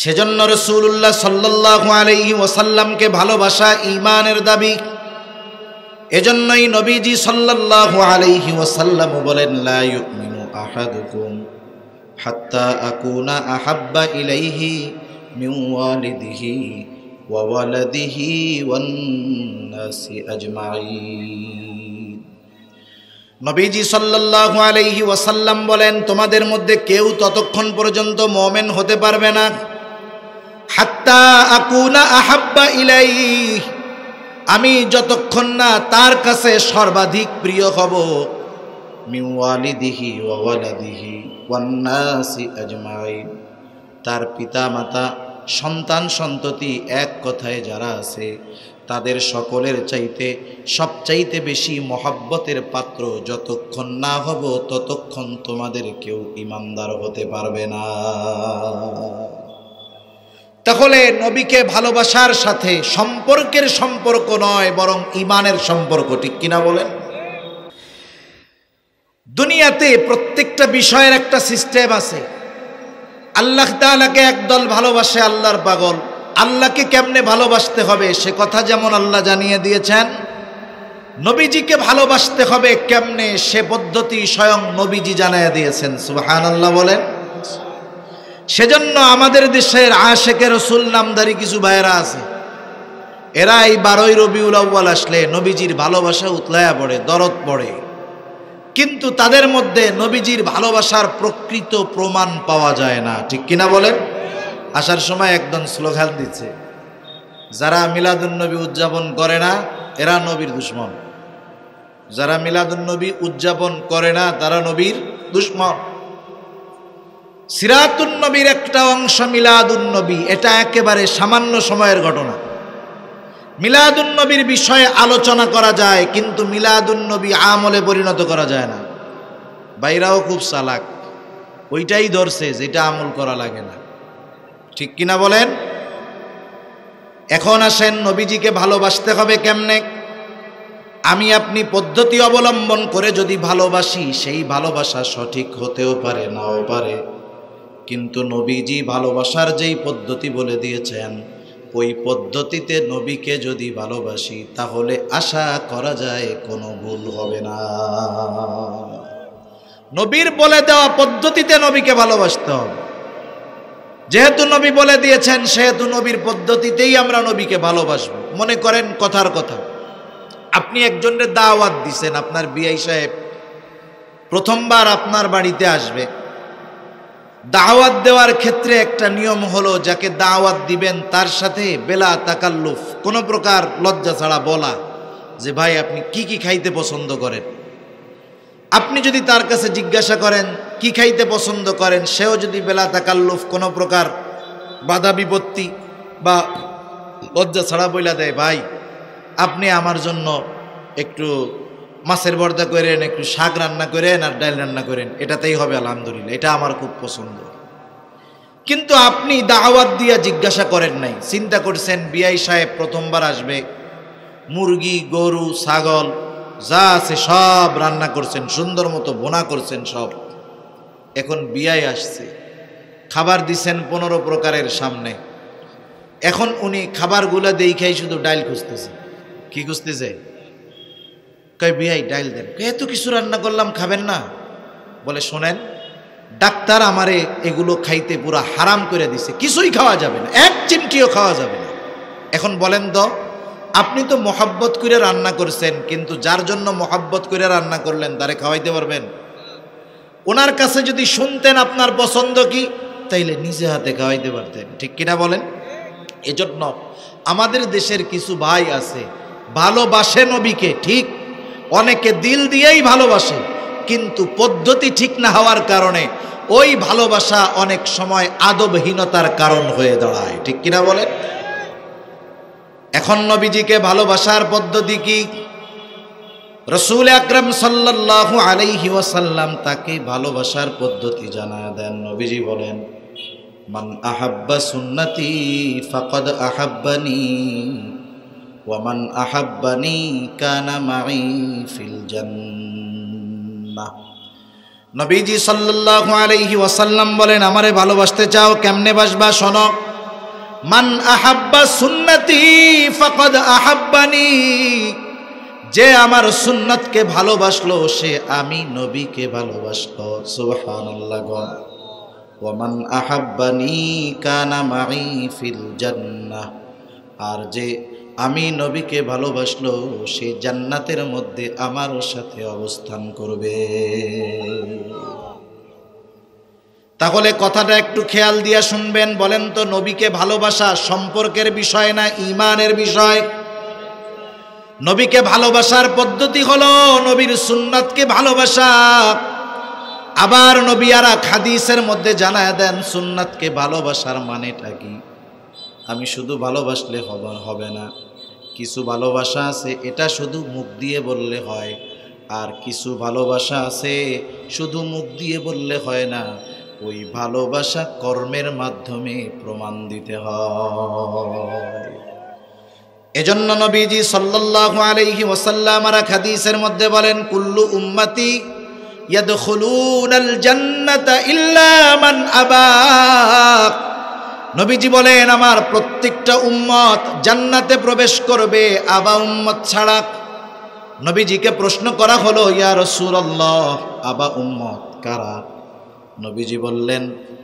সেজন্য রাসূলুল্লাহ সাল্লাল্লাহু আলাইহি ওয়াসাল্লামকে ভালোবাসা ঈমানের দাবি। এজন্যই নবীজি সাল্লাল্লাহু আলাইহি ওয়াসাল্লাম বলেন, লা ইউমিনু আহাদুকুম হাত্তা আকুনা আহাব্বা ইলাইহি মিন ওয়ালিদিহি ওয়া ওয়ালাদিহি ওয়ান নাসি আজমাইন। নবীজি সাল্লাল্লাহু আলাইহি ওয়াসাল্লাম বলেন, তোমাদের মধ্যে কেউ ততক্ষণ পর্যন্ত মুমিন হতে পারবে না হাত্তা আকুনা আহাব্বা ইলাইহি, আমি যতক্ষণ না তার কাছে সর্বাধিক প্রিয় হব, মিন ওয়ালিদিহি ওয়া ওয়ালাদিহি ওয়ান নাসি আজমাইন, তার পিতা মাতা, সন্তান সন্ততি, এক কথায় যারা আছে তাদের সকলের চাইতে সবচাইতে বেশি মহব্বতের পাত্র যতক্ষণ না হব ততক্ষণ তোমাদের কেউ ঈমানদার হতে পারবে না। তাহলে নবীকে ভালোবাসার সাথে সম্পর্কের সম্পর্ক নয়, বরং ঈমানের সম্পর্ক, ঠিক কিনা বলেন? দুনিয়াতে প্রত্যেকটা বিষয়ের একটা সিস্টেম আছে। আল্লাহ তাআলাকে একদল ভালোবাসে, আল্লাহর পাগল। আল্লাহকে কেমনে ভালোবাসতে হবে সে কথা যেমন আল্লাহ জানিয়ে দিয়েছেন, নবীজিকে ভালোবাসতে হবে কেমনে সে পদ্ধতি স্বয়ং নবীজি জানিয়ে দিয়েছেন। সুবহানাল্লাহ বলেন। সেজন্য আমাদের দেশের আশেকে রসুল নামধারী কিছু ভাইয়েরা আছে, এরা এই 12ই রবিউল আউয়াল আসলে নবীজির ভালোবাসা উতলায়া পড়ে, দরদ পড়ে, কিন্তু তাদের মধ্যে নবীজির ভালোবাসার প্রকৃত প্রমাণ পাওয়া যায় না, ঠিক কিনা বলেন? আসার সময় একদম স্লোগান দিচ্ছে, যারা মিলাদুন্নবী উদযাপন করে না এরা নবীর দুশমন, যারা মিলাদুন্নবী উদযাপন করে না তারা নবীর দুশমন। সিরাতুন্নবীর একটা অংশ মিলাদুন্নবী, এটা একেবারে সামান্য সময়ের ঘটনা। মিলাদুন্নবীর বিষয়ে আলোচনা করা যায়, কিন্তু মিলাদুন্নবী আমলে পরিণত করা যায় না। বাইরাও খুব চালাক, ওইটাই ধরছে যেটা আমল করা লাগে না, ঠিক কিনা বলেন? এখন আসেন, নবীজিকে ভালোবাসতে হবে কেমনে? আমি আপনি পদ্ধতি অবলম্বন করে যদি ভালোবাসি, সেই ভালোবাসা সঠিক হতেও পারে, নাও পারে, কিন্তু নবীজি ভালোবাসার যেই পদ্ধতি বলে দিয়েছেন ওই পদ্ধতিতে নবীকে যদি ভালোবাসি তাহলে আশা করা যায় কোনো ভুল হবে না। নবীর বলে দেওয়া পদ্ধতিতে নবীকে ভালোবাসতে হবে। যেহেতু নবী বলে দিয়েছেন সেহেতু নবীর পদ্ধতিতেই আমরা নবীকে ভালোবাসবো। মনে করেন কথার কথা, আপনি একজনের দাওয়াত দিছেন, আপনার বিআই সাহেব প্রথমবার আপনার বাড়িতে আসবে। দাওয়াত দেওয়ার ক্ষেত্রে একটা নিয়ম হলো, যাকে দাওয়াত দিবেন তার সাথে বেলা তাকাল্লুফ, কোনো প্রকার লজ্জা ছাড়া বলা যে ভাই আপনি কি কি খাইতে পছন্দ করেন। আপনি যদি তার কাছে জিজ্ঞাসা করেন কি খাইতে পছন্দ করেন, সেও যদি বেলা তাকাল্লুফ কোনো প্রকার বাধা বিপত্তি বা লজ্জা ছাড়া বইলা দেয়, ভাই আপনি আমার জন্য একটু মাছের ভর্তা করেন, একটু শাক রান্না করেন আর ডাল রান্না করেন, এটাতেই হবে আলহামদুলিল্লাহ, এটা আমার খুব পছন্দ। কিন্তু আপনি দাওয়াত দিয়া জিজ্ঞাসা করেন নাই, চিন্তা করছেন বিআই সাহেব প্রথমবার আসবে, মুরগি গরু ছাগল যা আছে সব রান্না করছেন, সুন্দর মতো বোনা করছেন সব। এখন বিআই আসছে, খাবার দিছেন 15 প্রকারের সামনে। এখন উনি খাবারগুলো দেখাই শুধু ডাইল খুঁজতেছে। কি খুঁজতেছে? কই বিআই ডাইল দেন। এত কিছু রান্না করলাম, খাবেন না? বলে শোনেন, ডাক্তার আমারে এগুলো খাইতে পুরা হারাম করে দিছে, কিছুই খাওয়া যাবে না, এক চিমটিও খাওয়া যাবে না। এখন বলেন তো, আপনি তো মহব্বত করে রান্না করছেন, কিন্তু যার জন্য মহব্বত করে রান্না করলেন তারে খাওয়াইতে পারবেন? ওনার কাছে যদি শুনতেন আপনার পছন্দ কি, তাইলে নিজে হাতে খাওয়াইতে পারতেন, ঠিক কিনা বলেন? এজন্য আমাদের দেশের কিছু ভাই আছে ভালোবাসে নবীকে, ঠিক, অনেকে দিল দিয়েই ভালোবাসে, কিন্তু পদ্ধতি ঠিক না হওয়ার কারণে ওই ভালোবাসা অনেক সময় আদবহীনতার কারণ হয়ে দাঁড়ায়, ঠিক কিনা বলেন? এখন নবীজিকে ভালোবাসার পদ্ধতি কি? রাসূল আকরাম সাল্লাল্লাহু আলাইহি ওয়াসাল্লাম তাকে ভালোবাসার পদ্ধতি জানায় দেন। নবীজি বলেন, মান আহাব্বা সুন্নতি ফাকাদ আহাব্বানি ওয়া মান আহাব্বানি কানা মাই ফিল জান্নাহ। নবীজি সাল্লাল্লাহু আলাইহি ওয়াসাল্লাম বলেন, আমারে ভালোবাসতে চাও, কেমনে বাসবা শোনো। মান আহাব্বা সুন্নতি ফাকাদ আহাব্বানি, যে আমার সুন্নতকে ভালোবাসলো সে আমি নবীকে ভালোবাসলো। সুবহানাল্লাহ। ওয়া মান আহাব্বানি কানা মাই ফিল জান্নাহ, আর যে আমি নবীকে ভালোবাসলো সে জান্নাতের মধ্যে আমার সাথে অবস্থান করবে। তাহলে কথাটা একটু খেয়াল দিয়া শুনবেন। বলেন তো, নবীকে ভালোবাসা সম্পর্কের বিষয় না ঈমানের বিষয়? নবীকে ভালোবাসার পদ্ধতি হলো নবীর সুন্নাতকে ভালোবাসা। আবার নবী আর হাদিসের মধ্যে জানায় দেন সুন্নাতকে ভালোবাসার মানেটা কি। আমি শুধু ভালোবাসলে হবে না, কিছু ভালোবাসা আছে এটা শুধু মুখ দিয়ে বললে হয়, আর কিছু ভালোবাসা আছে শুধু মুখ দিয়ে বললে হয় না, ওই ভালোবাসা কর্মের মাধ্যমে প্রমাণ দিতে হয়। এজন্য নবীজি সাল্লাল্লাহু আলাইহি ওয়াসাল্লাম আর হাদিসের মধ্যে বলেন, কুল্লু উম্মতি ইয়াদখুলুনাল জান্নাতা ইল্লা মান আবা। নবীজি বলেন, আমার প্রত্যেকটা উম্মত জান্নাতে প্রবেশ করবে, আবা উম্মত ছাড়া। নবীজিকে প্রশ্ন করা হলো, ইয়া রাসূলুল্লাহ, আবা উম্মত কারা? নবীজি বললেন,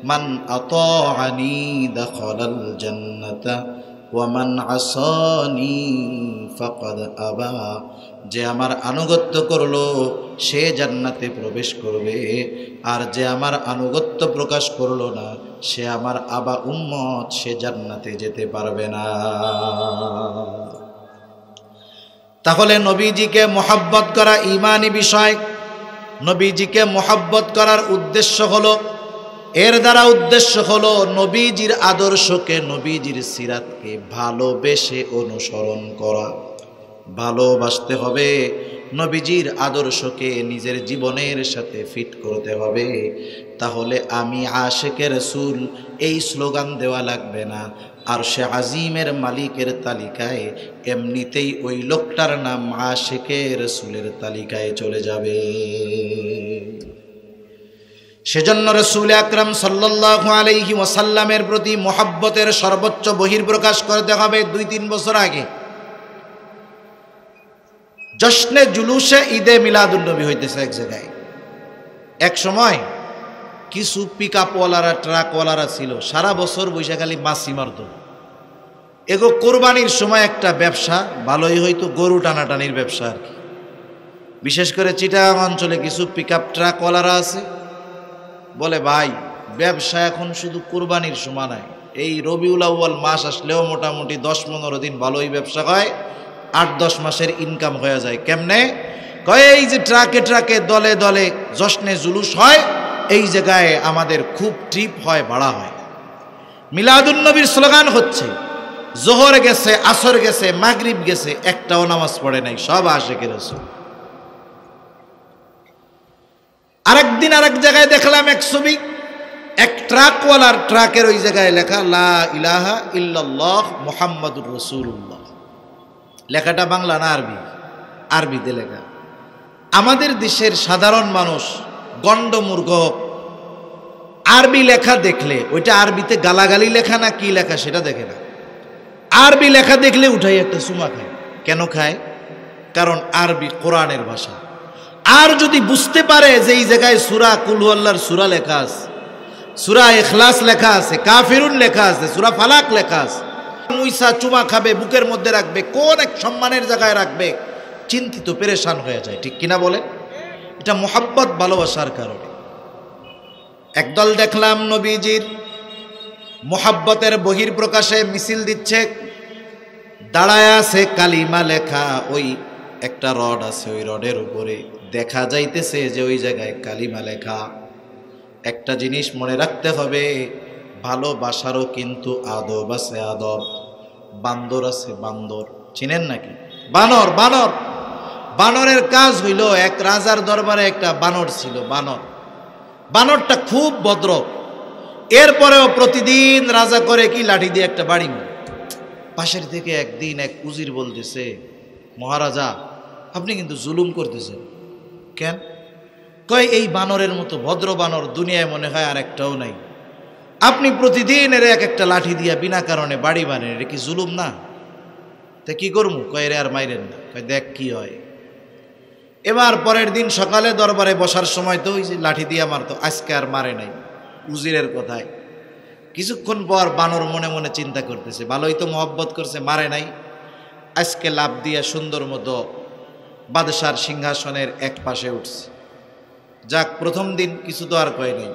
মান আতাআনি দাখালাল জান্নাতা ওয়া মান আসানি ফাকাদ আবা। যে আমার আনুগত্য করলো সে জান্নাতে প্রবেশ করবে, আর যে আমার আনুগত্য প্রকাশ করলো না সে আমার আবা উম্মত, সে জান্নাতে যেতে পারবে না। তাহলে নবীজিকে মহব্বত করা ঈমানি বিষয়। নবীজিকে মহব্বত করার উদ্দেশ্য হলো, এর দ্বারা উদ্দেশ্য হলো নবীজির আদর্শকে, নবীজির সিরাতকে ভালোবেসে অনুসরণ করা। ভালোবাসতে হবে, নবীজির আদর্শকে নিজের জীবনের সাথে ফিট করতে হবে। তাহলে আমি আশিকে রাসূল এই স্লোগান দেওয়া লাগবে না, আর সে আজিমের মালিকের তালিকায় এমনিতেই ওই লোকটার নাম আশিকে রাসূলের তালিকায় চলে যাবে। সেজন্য রাসূল আকরাম সাল্লাল্লাহু আলাইহি ওয়াসাল্লামের প্রতি মহব্বতের সর্বোচ্চ বহির্প্রকাশ করতে হবে 2-3 বছর আগে। জশ্নে জুলুসে ঈদে মিলাদুন্নবী হইতেছে এক জায়গায়। এক সময় কিছু পিকআপওয়ালারা ট্রাকওয়ালারা ছিল, সারা বছর বৈশা খালি মাছি মারত। এগো কোরবানির সময় একটা ব্যবসা ভালোই হয়তো, গরু টানাটানির ব্যবসা আর কি। বিশেষ করে চিটাগাং অঞ্চলে কিছু পিকআপ ট্রাকওয়ালারা আছে, বলে ভাই ব্যবসা এখন শুধু কোরবানির সময় নাই, এই রবিউল আউয়াল মাস আসলেও মোটামুটি 10-15 দিন ভালোই ব্যবসা হয়, 8-10 মাসের ইনকাম হয়ে যায়। কেমনে? কয় এই যে ট্রাকে ট্রাকে দলে দলে জশ্নে জুলুস হয়, এই জায়গায় আমাদের খুব ট্রিপ হয়, ভাড়া হয়। মিলাদুন্নবীর স্লোগান হচ্ছে, জোহর গেছে, আসর গেছে, মাগরিব গেছে, একটাও নামাজ পড়ে নাই, সব আশিকে রাসূল। আরেকদিন আরেক জায়গায় দেখলাম এক ছবি, এক ট্রাকওয়ালার ট্রাকের ওই জায়গায় লেখা লা ইলাহা ইল্লাল্লাহ মুহাম্মাদুর রাসূলুল্লাহ। লেখাটা বাংলা না আরবি? আরবিতে লেখা। আমাদের দেশের সাধারণ মানুষ গণ্ডমূর্খ আরবি লেখা দেখলে ওইটা আরবিতে গালাগালি লেখা না কি লেখা সেটা দেখে না, আরবি লেখা দেখলে উঠাই একটা চুমা খায়। কেন খায়? কারণ আরবি কোরআনের ভাষা। আর যদি বুঝতে পারে যে এই জায়গায় সূরা কুল হুয়াল্লাহর সূরা লেখা আছে, সূরা ইখলাস লেখা আছে, কাফিরুন লেখা আছে, সূরা ফালাক লেখা আছে, মুইসা চুমা খাবে, বুকের মধ্যে রাখবে, কোন এক সম্মানের জায়গায় রাখবে, চিন্তিত পেরেশান হয়ে যায়। ঠিক কিনা বলে? এটা মোহাব্বত, ভালোবাসার কারণে। একদল দেখলাম নবীজির মোহাব্বতের বহির্প্রকাশে মিছিল দিচ্ছে, দাঁড়ায় আছে, কালিমা লেখা, ওই একটা রড আছে, ওই রডের উপরে দেখা যাইতেছে যে ওই জায়গায় কালিমা লেখা। একটা জিনিস মনে রাখতে হবে, ভালোবাসারও কিন্তু আদব আছে, আদব। বান্দর আছে, বান্দর চিনেন নাকি? বানর, বানর, বানরের কাজ হইল, এক রাজার দরবারে একটা বানর ছিল, বানর। বানরটা খুব ভদ্র, এরপরেও প্রতিদিন রাজা করে কি লাঠি দিয়ে একটা বাড়ি মারে। পাশের থেকে একদিন এক উজির বলতেছে, মহারাজা আপনি কিন্তু জুলুম করতেছেন। কেন? কয় এই বানরের মতো ভদ্র বানর দুনিয়ায় মনে হয় আর একটাও নাই, আপনি প্রতিদিন এর এক একটা লাঠি দিয়া বিনা কারণে বাড়ি বানেন, এটা কি জুলুম না? তা কি করবো? কয় রে আর মাইরেন না, কয় দেখ কি হয়। এবার পরের দিন সকালে দরবারে বসার সময় তো ওই যে লাঠি দিয়া মারতো, আজকে আর মারে নাই উজিরের কথায়। কিছুক্ষণ পর বানর মনে মনে চিন্তা করতেছে, ভালোই তো মহব্বত করছে, মারে নাই, আজকে লাভ দিয়া সুন্দর মতো বাদশার সিংহাসনের এক পাশে উঠছে। যাক, প্রথম দিন কিছু তো আর কয় নাই,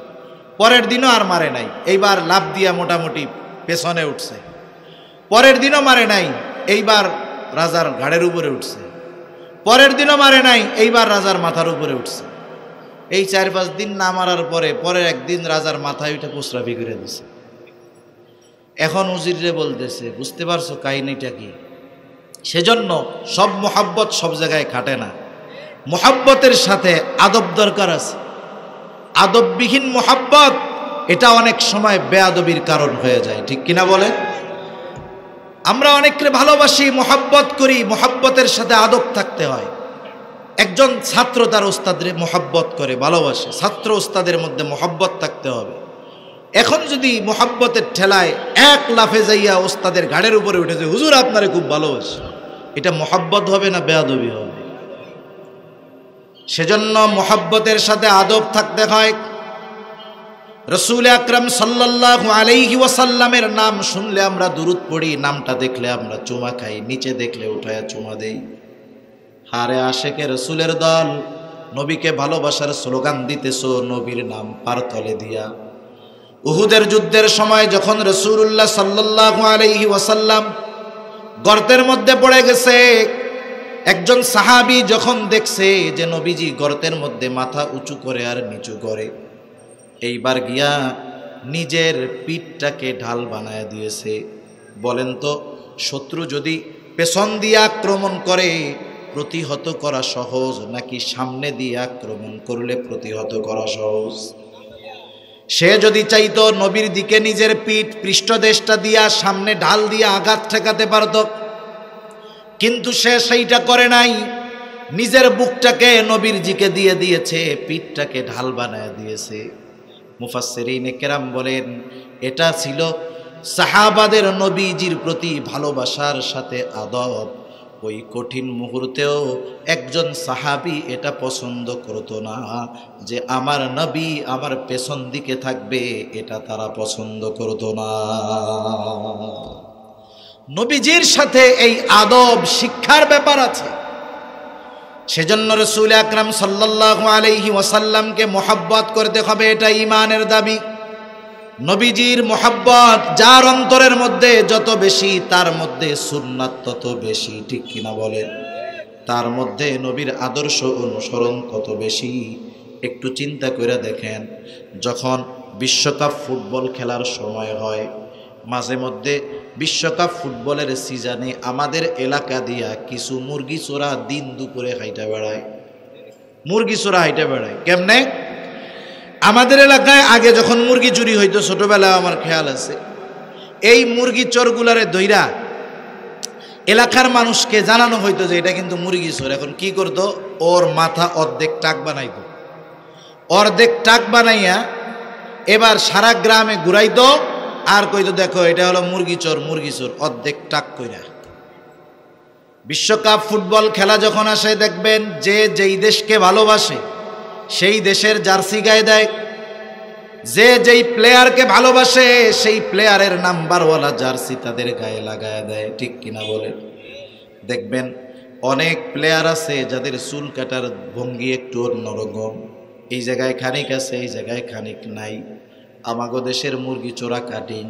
পরের দিনও আর মারে নাই, এইবার লাভ দিয়া মোটামুটি পেছনে উঠছে। পরের দিনও মারে নাই, এইবার রাজার ঘাড়ের উপরে উঠছে। পরের দিনও মারে নাই, এইবার রাজার মাথার উপরে উঠছে। এই 4-5 দিন না মারার পরে পরের একদিন রাজার মাথায় উঠে প্রস্রাবি করে দিছে। এখন উজিরে বলতেছে, বুঝতে পারছো কাহিনীটা কি? সেজন্য সব মোহাব্বত সব জায়গায় খাটে না, মোহাব্বতের সাথে আদব দরকার আছে। আদববিহীন মোহাব্বত এটা অনেক সময় বেয়াদবির কারণ হয়ে যায়। ঠিক কিনা বলে? আমরা অনেককে ভালোবাসি, মোহাব্বত করি, মোহাব্বতের সাথে আদব থাকতে হয়। একজন ছাত্র তার ওস্তাদরে মোহাব্বত করে, ভালোবাসে, ছাত্র ওস্তাদের মধ্যে মোহাব্বত থাকতে হবে। এখন যদি মোহাব্বতের ঠেলায় এক লাফে যাইয়া ওস্তাদের ঘাড়ের উপরে উঠেছে, হুজুর আপনারে খুব ভালোবাসে, এটা মোহাব্বত হবে না বেয়াদবি হবে? সেজন্য মোহাব্বতের সাথে আদব থাকতে হয়। রাসূল আকরাম সাল্লাল্লাহু আলাইহি ওয়াসাল্লামের নাম শুনলে আমরা দুরূদ পড়ি, নামটা দেখলে আমরা চুমা খাই, নিচে দেখলে উঠায়া চুমা দেই। হারে আশেকে রাসূলের দল, নবীকে ভালোবাসার স্লোগান দিতেছো নবীর নাম পারতলে দিয়া। উহুদের যুদ্ধের সময় যখন রাসূলুল্লাহ সাল্লাল্লাহু আলাইহি ওয়াসাল্লাম গর্তের মধ্যে পড়ে গেছে, একজন সাহাবী যখন দেখছে যে নবীজি গর্তের মধ্যে মাথা উঁচু করে আর নিচু করে, এইবার গিয়া নিজের পিঠটাকে ঢাল বানায় দিয়েছে। বলেন তো, শত্রু যদি পেছন দিয়ে আক্রমণ করে প্রতিহত করা সহজ নাকি সামনে দিয়ে আক্রমণ করলে প্রতিহত করা সহজ? সে যদি চাইতো নবীর দিকে নিজের পিঠ পৃষ্ঠদেশটা দিয়া সামনে ঢাল দিয়ে আঘাত ঠেকাতে পারত, কিন্তু সে সেইটা করে নাই। নিজের বুকটাকে নবীর দিকে দিয়ে দিয়েছে, পিঠটাকে ঢাল বানায় দিয়েছে। মুফাসসিরিনে কেরাম বলেন এটা ছিল সাহাবাদের নবীজির প্রতি ভালোবাসার সাথে আদব। ওই কঠিন মুহূর্তেও একজন সাহাবী এটা পছন্দ করতো না যে আমার নবী আমার পেছন দিকে থাকবে, এটা তারা পছন্দ করতো না। নবীজির সাথে এই আদব শিক্ষার ব্যাপার আছে। সেজন্য রাসূল আকরাম সাল্লাল্লাহু আলাইহি ওয়াসাল্লামকে মহব্বত করতে হবে, এটা ঈমানের দাবি। নবীজির মহব্বত যার অন্তরের মধ্যে যত বেশি, তার মধ্যে সুন্নাত তত বেশি, ঠিক কিনা বলেন? তার মধ্যে নবীর আদর্শ অনুসরণ তত বেশি। একটু চিন্তা করে দেখেন, যখন বিশ্বকাপ ফুটবল খেলার সময় হয়, মাঝে মধ্যে বিশ্বকাপ ফুটবলের সিজনে আমাদের এলাকা দিয়া কিছু মুরগি চোরা দিন দুপুরে হাইটা বেড়ায়। মুরগি চোরা হাইটা বেড়ায় কেমনে? আমাদের এলাকায় আগে যখন মুরগি চুরি হইতো, ছোটবেলায় আমার খেয়াল আছে, এই মুরগি চোরগুলারে দইরা এলাকার মানুষকে জানানো হইতো যে এটা কিন্তু মুরগি চোর। এখন কি করতো? ওর মাথা অর্ধেক টাক বানাইতো, অর্ধেক টাক বানাইয়া এবার সারা গ্রামে ঘুরাইতো আর কইতো দেখো এটা হলো মুরগি চোর, মুরগি চোর, অর্ধেক টাক কইরা। বিশ্বকাপ ফুটবল খেলা যখন আসে দেখবেন যে যেই দেশকে ভালোবাসে সেই দেশের জার্সি গায়ে দেয়, যে যেই প্লেয়ারকে ভালোবাসে সেই প্লেয়ারের নাম্বারওয়ালা জার্সি তাদের গায়ে লাগায় দেয়, ঠিক কিনা বলেন? দেখবেন অনেক প্লেয়ার আছে যাদের চুল কাটার ভঙ্গি একটু অন্যরকম, এই জায়গায় খানিক আছে, এই জায়গায় খানিক নাই। আমাগো দেশের মুরগি চোরা কাটিং।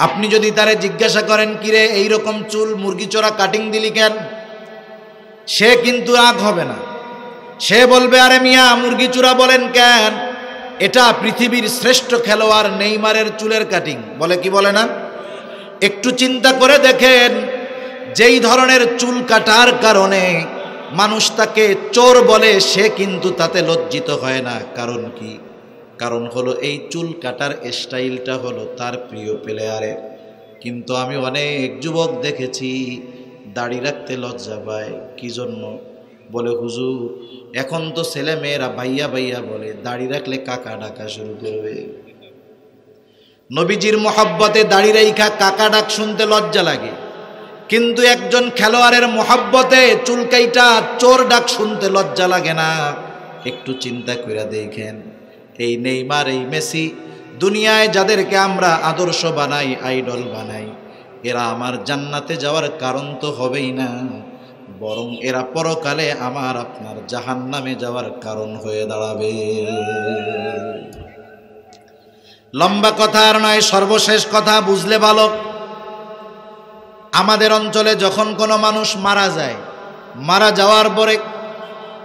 আপনি যদি তারে জিজ্ঞাসা করেন কিরে এইরকম চুল মুরগি চোরা কাটিং দিলি কেন, সে কিন্তু রাগ হবে না। সে বলবে আরে মিয়া মুরগি চোরা বলেন কেন, এটা পৃথিবীর শ্রেষ্ঠ খেলোয়াড় নেইমারের চুলের কাটিং। বলে কি বলে না? একটু চিন্তা করে দেখেন, যেই ধরনের চুল কাটার কারণে মানুষ তাকে চোর বলে, সে কিন্তু তাতে লজ্জিত হয় না। কারণ কি? কারণ হলো এই চুল কাটার স্টাইলটা হলো তার প্রিয় প্লেয়ারের। কিন্তু আমি অনেক যুবক দেখেছি দাড়ি রাখতে লজ্জা পায়। কি জন্য? বলে হুজুর এখন তো ছেলে মেয়েরা ভাইয়া ভাইয়া বলে, দাড়ি রাখলে কাকা ডাকা শুরু করবে। নবীজির মহব্বতে দাড়ি রাইখা কাকা ডাক শুনতে লজ্জা লাগে, কিন্তু একজন খেলোয়াড়ের মহব্বতে চুলকাইটা চোর ডাক শুনতে লজ্জা লাগে না। একটু চিন্তা করে দেখেন, এই নেইমার, এই মেসি, দুনিয়ায় যাদেরকে আমরা আদর্শ বানাই, আইডল বানাই, এরা আমার জান্নাতে যাওয়ার কারণ তো হবেই না, বরং এরা পরকালে আমার আপনার জাহান্নামে যাওয়ার কারণ হয়ে দাঁড়াবে। লম্বা কথা আর নয়, সর্বশেষ কথা বুঝলে ভালো। আমাদের অঞ্চলে যখন কোনো মানুষ মারা যায়, মারা যাওয়ার পরে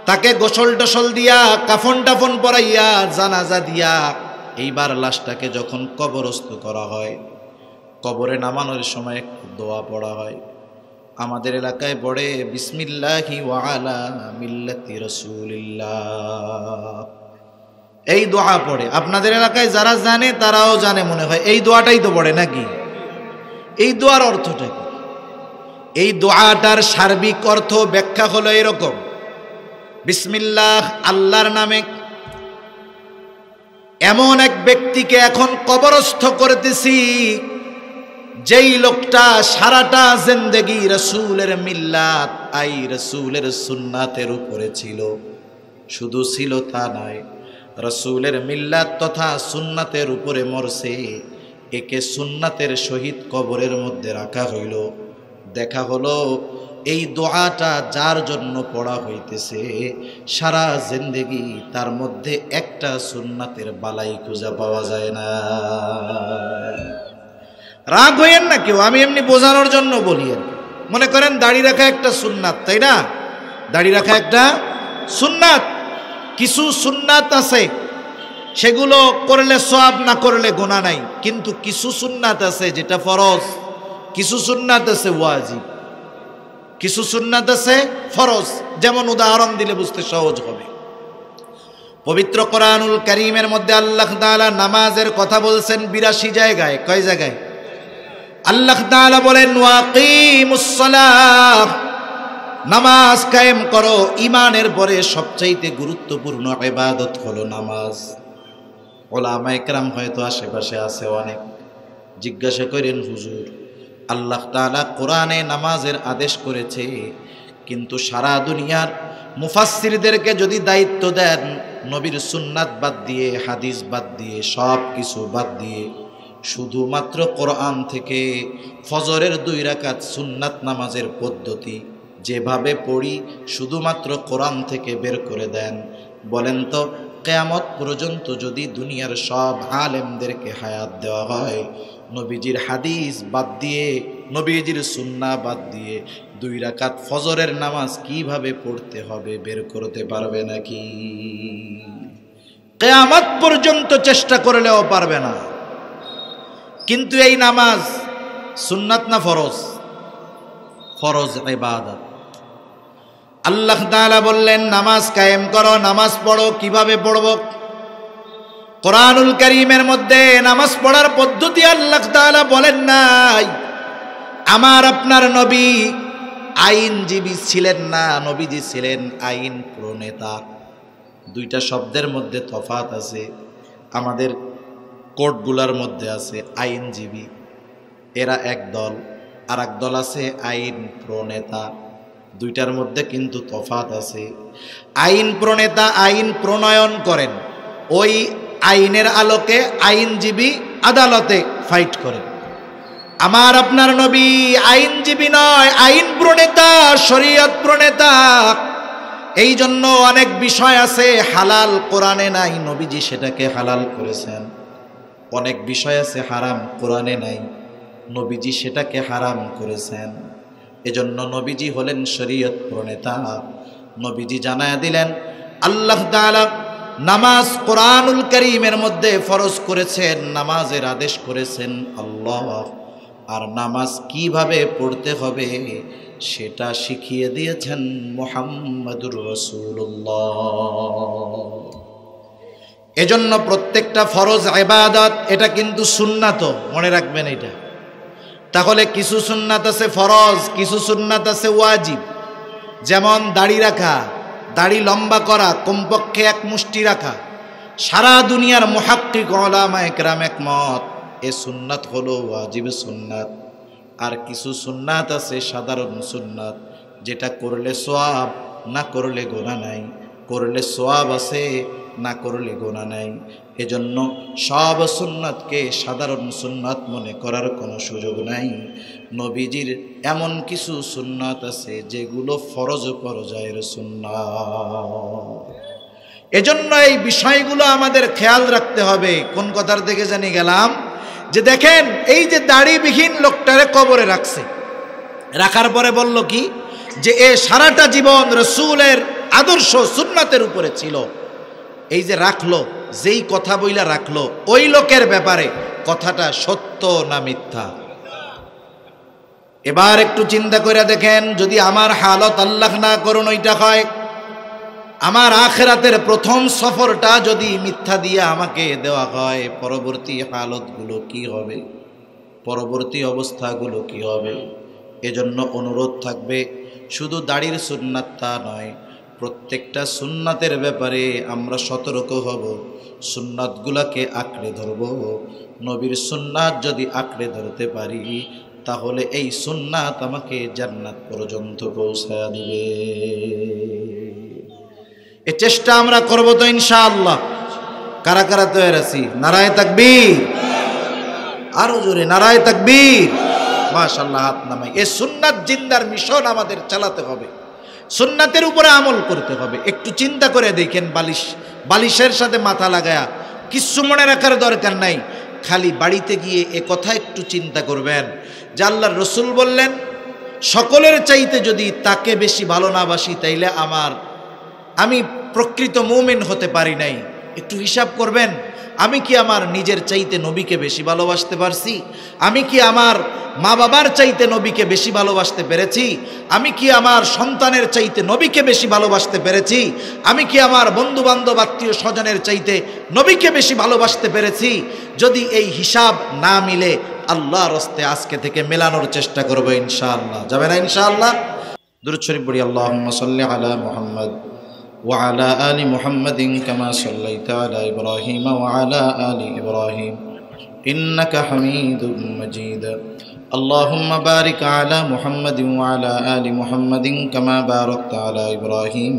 তাকে গোসল টোসল দিয়া, কাফন টাফন পরাইয়া, জানাজা দিয়া, এইবার লাশটাকে যখন কবরস্থ করা হয়, কবরে নামানোর সময় একটু দোয়া পড়া হয়। আমাদের এলাকায় পড়ে বিসমিল্লাহি ওয়া আলা মিল্লাতি রাসূলিল্লাহ, এই দোয়া পড়ে। আপনাদের এলাকায় যারা জানে তারাও জানে মনে হয়, এই দোয়াটাই তো পড়ে নাকি? এই দোয়ার অর্থটা কি? এই দোয়াটার সার্বিক অর্থ ব্যাখ্যা হলো এরকম: বিসমিল্লাহ, আল্লাহর নামে এমন এক ব্যক্তিকে এখন কবরস্থ করতেছি যেই লোকটা সারাটা জিন্দেগি রাসূলের মিল্লাত, আই রাসূলের সুন্নাতের উপরে ছিল। শুধু ছিল তা নয়, রাসূলের মিল্লাত তথা সুন্নাতের উপরে মরছে। একে সুন্নাতের শহীদ কবরের মধ্যে রাখা হইল। দেখা হলো এই দোয়াটা যার জন্য পড়া হইতেছে, সারা জিন্দেগি তার মধ্যে একটা সুন্নাতের বালাই খুঁজে পাওয়া যায় না। রাগ হইয়েন না কেউ, আমি এমনি বোঝানোর জন্য বলি। মনে করেন দাড়ি রাখা একটা সুন্নাত, তাই না? দাড়ি রাখা একটা সুন্নাত। কিছু সুন্নাত আছে সেগুলো করলে সওয়াব, না করলে গুনাহ নাই। কিন্তু কিছু সুন্নাত আছে যেটা ফরজ, কিছু সুন্নাত আছে ওয়াজিব, কিছু সুন্নাত আছে ফরজ। যেমন উদাহরণ দিলে বুঝতে সহজ হবে। পবিত্র কোরআনুল কারীমের মধ্যে আল্লাহ তাআলা নামাজের কথা বলছেন ৮২ জায়গায়। কয় জায়গায়? আল্লাহ তাআলা বলেন ওয়াকিমুস সালাহ, নামাজ কায়েম করো। ঈমানের পরে সবচাইতে গুরুত্বপূর্ণ ইবাদত হলো নামাজ। ওলামায়ে কেরাম হয়তো আশেপাশে আছে অনেক, জিজ্ঞাসা করেন হুজুর আল্লাহ তাআলা কোরআনে নামাজের আদেশ করেছে, কিন্তু সারা দুনিয়ার মুফাসসিরদেরকে যদি দায়িত্ব দেন নবীর সুন্নাত বাদ দিয়ে, হাদিস বাদ দিয়ে, সব কিছু বাদ দিয়ে শুধুমাত্র কোরআন থেকে ফজরের 2 রাকাত সুন্নাত নামাজের পদ্ধতি যেভাবে পড়ি শুধুমাত্র কোরআন থেকে বের করে দেন, বলেন তো কিয়ামত পর্যন্ত যদি দুনিয়ার সব আলেমদেরকে হায়াত দেওয়া হয়, নবীজির হাদিস বাদ দিয়ে, নবীজির সুন্নাহ বাদ দিয়ে 2 রাকাত ফজরের নামাজ কিভাবে পড়তে হবে বের করতে পারবে নাকি? কিয়ামত পর্যন্ত চেষ্টা করলেও পারবে না। কিন্তু এই নামাজ সুন্নাত না ফরজ? ফরজ ইবাদত। আল্লাহ তাআলা বললেন নামাজ কায়েম করো, নামাজ পড়ো। কিভাবে পড়ব? কোরআনুল কারীমের মধ্যে নামাজ পড়ার পদ্ধতি আল্লাহ তাআলা বলেন নাই। আমার আপনার নবী আইনজীবী ছিলেন না, নবীজি ছিলেন আইন প্রণেতা। 2টা শব্দের মধ্যে তফাৎ আছে। আমাদের কোর্টগুলার মধ্যে আছে আইনজীবী, এরা এক দল, আর এক দল আছে আইন প্রণেতা। 2টার মধ্যে কিন্তু তফাৎ আছে। আইন প্রণেতা আইন প্রণয়ন করেন, ওই আইনের আলোকে আইনজীবী আদালতে ফাইট করেন। আমার আপনার নবী আইনজীবী নয়, আইন প্রণেতা, শরীয়ত প্রণেতা। এই জন্য অনেক বিষয় আছে হালাল, কোরআনে নাই, নবীজি সেটাকে হালাল করেছেন। অনেক বিষয় আছে হারাম, কোরআনে নাই, নবীজি সেটাকে হারাম করেছেন। এজন্য নবীজি হলেন শরীয়ত প্রণেতা। নবীজি জানায়া দিলেন আল্লাহ তাআলা নামাজ কোরআনুল কারীমের মধ্যে ফরজ করেছেন, নামাজের আদেশ করেছেন আল্লাহ, আর নামাজ কিভাবে পড়তে হবে সেটা শিখিয়ে দিয়েছেন মুহাম্মাদুর রাসূলুল্লাহ। এজন্য প্রত্যেকটা ফরজ ইবাদত এটা কিন্তু সুন্নাত, মনে রাখবেন এটা। তাহলে কিছু সুন্নাত আছে ফরজ, কিছু সুন্নাত আছে ওয়াজিব। যেমন দাড়ি রাখা, দাড়ি লম্বা করা, কমপক্ষে 1 মুষ্টি রাখা। সারা দুনিয়ার মুহাক্কিক উলামায়ে কেরাম একমত এ সুন্নাত হলো ওয়াজিব সুন্নাত। আর কিছু সুন্নাত আছে সাধারণ সুন্নাত, যেটা করলে সওয়াব, না করলে গুনাহ নাই। করলে সওয়াব আছে, না করলে গুনাহ নাই। এজন্য সব সুন্নাতকে সাধারণ সুন্নাত মনে করার কোনো সুযোগ নাই। নবীজির এমন কিছু সুন্নাত আছে যেগুলো ফরজ পর্যায়ের সুন্নাত। এজন্য এই বিষয়গুলো আমাদের খেয়াল রাখতে হবে। কোন কথার দিকে জানি গেলাম, যে দেখেন এই যে দাড়িবিহীন লোকটারে কবরে রাখছে, রাখার পরে বলল কি, যে এ সারাটা জীবন রাসূলের আদর্শ সুন্নাতের উপরে ছিল। এই যে রাখলো, যেই কথা বইলা রাখলো, ওই লোকের ব্যাপারে কথাটা সত্য না মিথ্যা? এবার একটু চিন্তা করে দেখেন, যদি আমার হালত আল্লাহ না করুন ওইটা হয়, আমার আখিরাতের প্রথম সফরটা যদি মিথ্যা দিয়ে আমাকে দেওয়া হয়, পরবর্তী হালতগুলো কি হবে, পরবর্তী অবস্থাগুলো কি হবে? এজন্য অনুরোধ থাকবে, শুধু দাড়ির সুন্নাত তা নয়, প্রত্যেকটা সুন্নাতের ব্যাপারে আমরা সতর্ক হব, সুন্নাতগুলোকে আঁকড়ে ধরব। নবীর সুন্নাত যদি আঁকড়ে ধরতে পারি, তাহলে এই সুন্নাত আমাকে জান্নাত পর্যন্ত পৌঁছায়া দিবে। এ চেষ্টা আমরা করব তো ইনশাআল্লাহ। কারা কারা তৈরি আছি? নারায়ে তাকবীর, আরো জোরে নারায়ে তাকবীর। মাশাআল্লাহ, হাত নামাই। এই সুন্নাত জিন্দার মিশন আমাদের চালাতে হবে, সুন্নাতের উপরে আমল করতে হবে। একটু চিন্তা করে দেখেন, বালিশের সাথে মাথা লাগায়া কিছু মনে রাখার দরকার নাই, খালি বাড়িতে গিয়ে এ কথা একটু চিন্তা করবেন যে আল্লাহর রাসূল বললেন, সকলের চাইতে যদি তাকে বেশি ভালো না বাসি, তাইলে আমি প্রকৃত মুমিন হতে পারি নাই। একটু হিসাব করবেন, আমি কি আমার নিজের চাইতে নবীকে বেশি ভালোবাসতে পারছি? আমি কি আমার মা বাবার চাইতে নবীকে বেশি ভালোবাসতে পেরেছি? আমি কি আমার সন্তানের চাইতে নবীকে বেশি ভালোবাসতে পেরেছি? আমি কি আমার বন্ধু বান্ধব আত্মীয় স্বজনের চাইতে নবীকে বেশি ভালোবাসতে পেরেছি? যদি এই হিসাব না মিলে, আল্লাহর রাস্তে আজকে থেকে মেলানোর চেষ্টা করব ইনশাআল্লাহ। যাবে না ইনশাআল্লাহ? দুরূদ শরীফ পড়ি। আল্লাহুম্মা সাল্লি আলা মুহাম্মদ وعلى آل محمد كما صليت على إبراهيم وعلى آل إبراهيم إنك حميد مجيد اللهم بارك على محمد وعلى آل محمد كما باركت على إبراهيم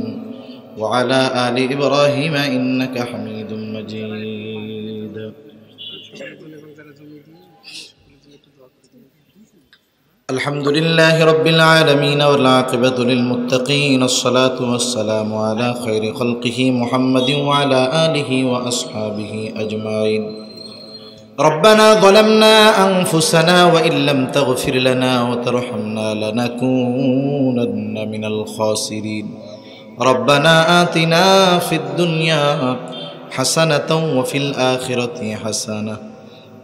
وعلى آل إبراهيم إنك حميد مجيد الحمد لله رب العالمين والعاقبة للمتقين الصلاة والسلام على خير خلقه محمد وعلى آله وأصحابه أجمعين ربنا ظلمنا أنفسنا وإن لم تغفر لنا وترحمنا لنكونن من الخاسرين ربنا آتنا في الدنيا حسنة وفي الآخرة حسنة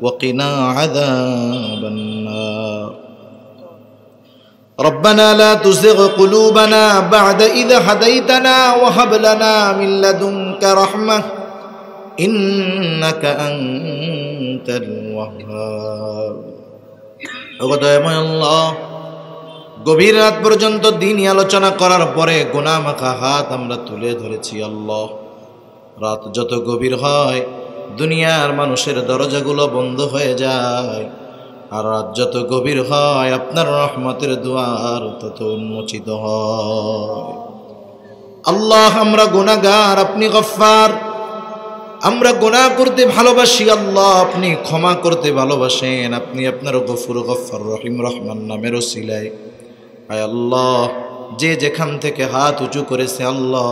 وقنا عذاب النار ربنا لا تزغ قلوبنا بعد إذ هديتنا وهب لنا من لدنك رحمة إنك أنت الوهاب ওগোদয়ময় আল্লাহ, গভীর রাত পর্যন্ত দিনই আলোচনা করার পরে গুনাহ মাখা হাত আমরা তুলে ধরেছি। আল্লাহ, রাত যত গভীর হয় দুনিয়ার মানুষের দরজাগুলো বন্ধ হয়ে যায়, আর রাত যত গভীর হয় আপনার রহমতের দুয়ার তত উন্মোচিত হয়। আল্লাহ, আমরা গুনাহগার, আপনি গফফার। আমরা গুনাহ করতে ভালোবাসি, আল্লাহ আপনি ক্ষমা করতে ভালোবাসেন। আপনি আপনার গফুর, গফফার, রহিম, রহমান নামের ওসিলায় আয় আল্লাহ যে যেখান থেকে হাত উঁচু করেছে আল্লাহ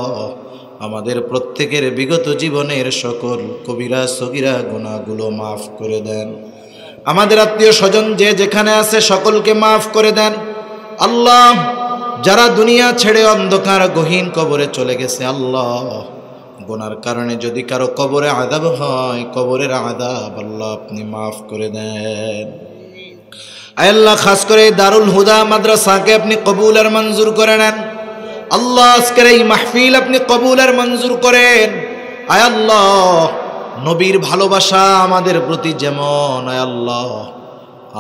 আমাদের প্রত্যেকের বিগত জীবনের সকল কবিরা সগীরা গুনাহগুলো মাফ করে দেন। আমাদের আত্মীয় স্বজন যে যেখানে আছে সকলকে মাফ করে দেন। আল্লাহ, যারা দুনিয়া ছেড়ে অন্ধকার গহীন কবরে চলে গেছে আল্লাহ, গুনার কারণে যদি কারো কবরে আযাব হয়, কবরের আযাব আল্লাহ আপনি মাফ করে দেন। আয় আল্লাহ, খাস করে দারুল হুদা মাদ্রাসাকে আপনি কবুল আর মঞ্জুর করে নেন। আল্লাহ, আজকের এই মাহফিল আপনি কবুল আর মঞ্জুর করেন। আয় আল্লাহ, নবীর ভালোবাসা আমাদের প্রতি যেমন, আয় আল্লাহ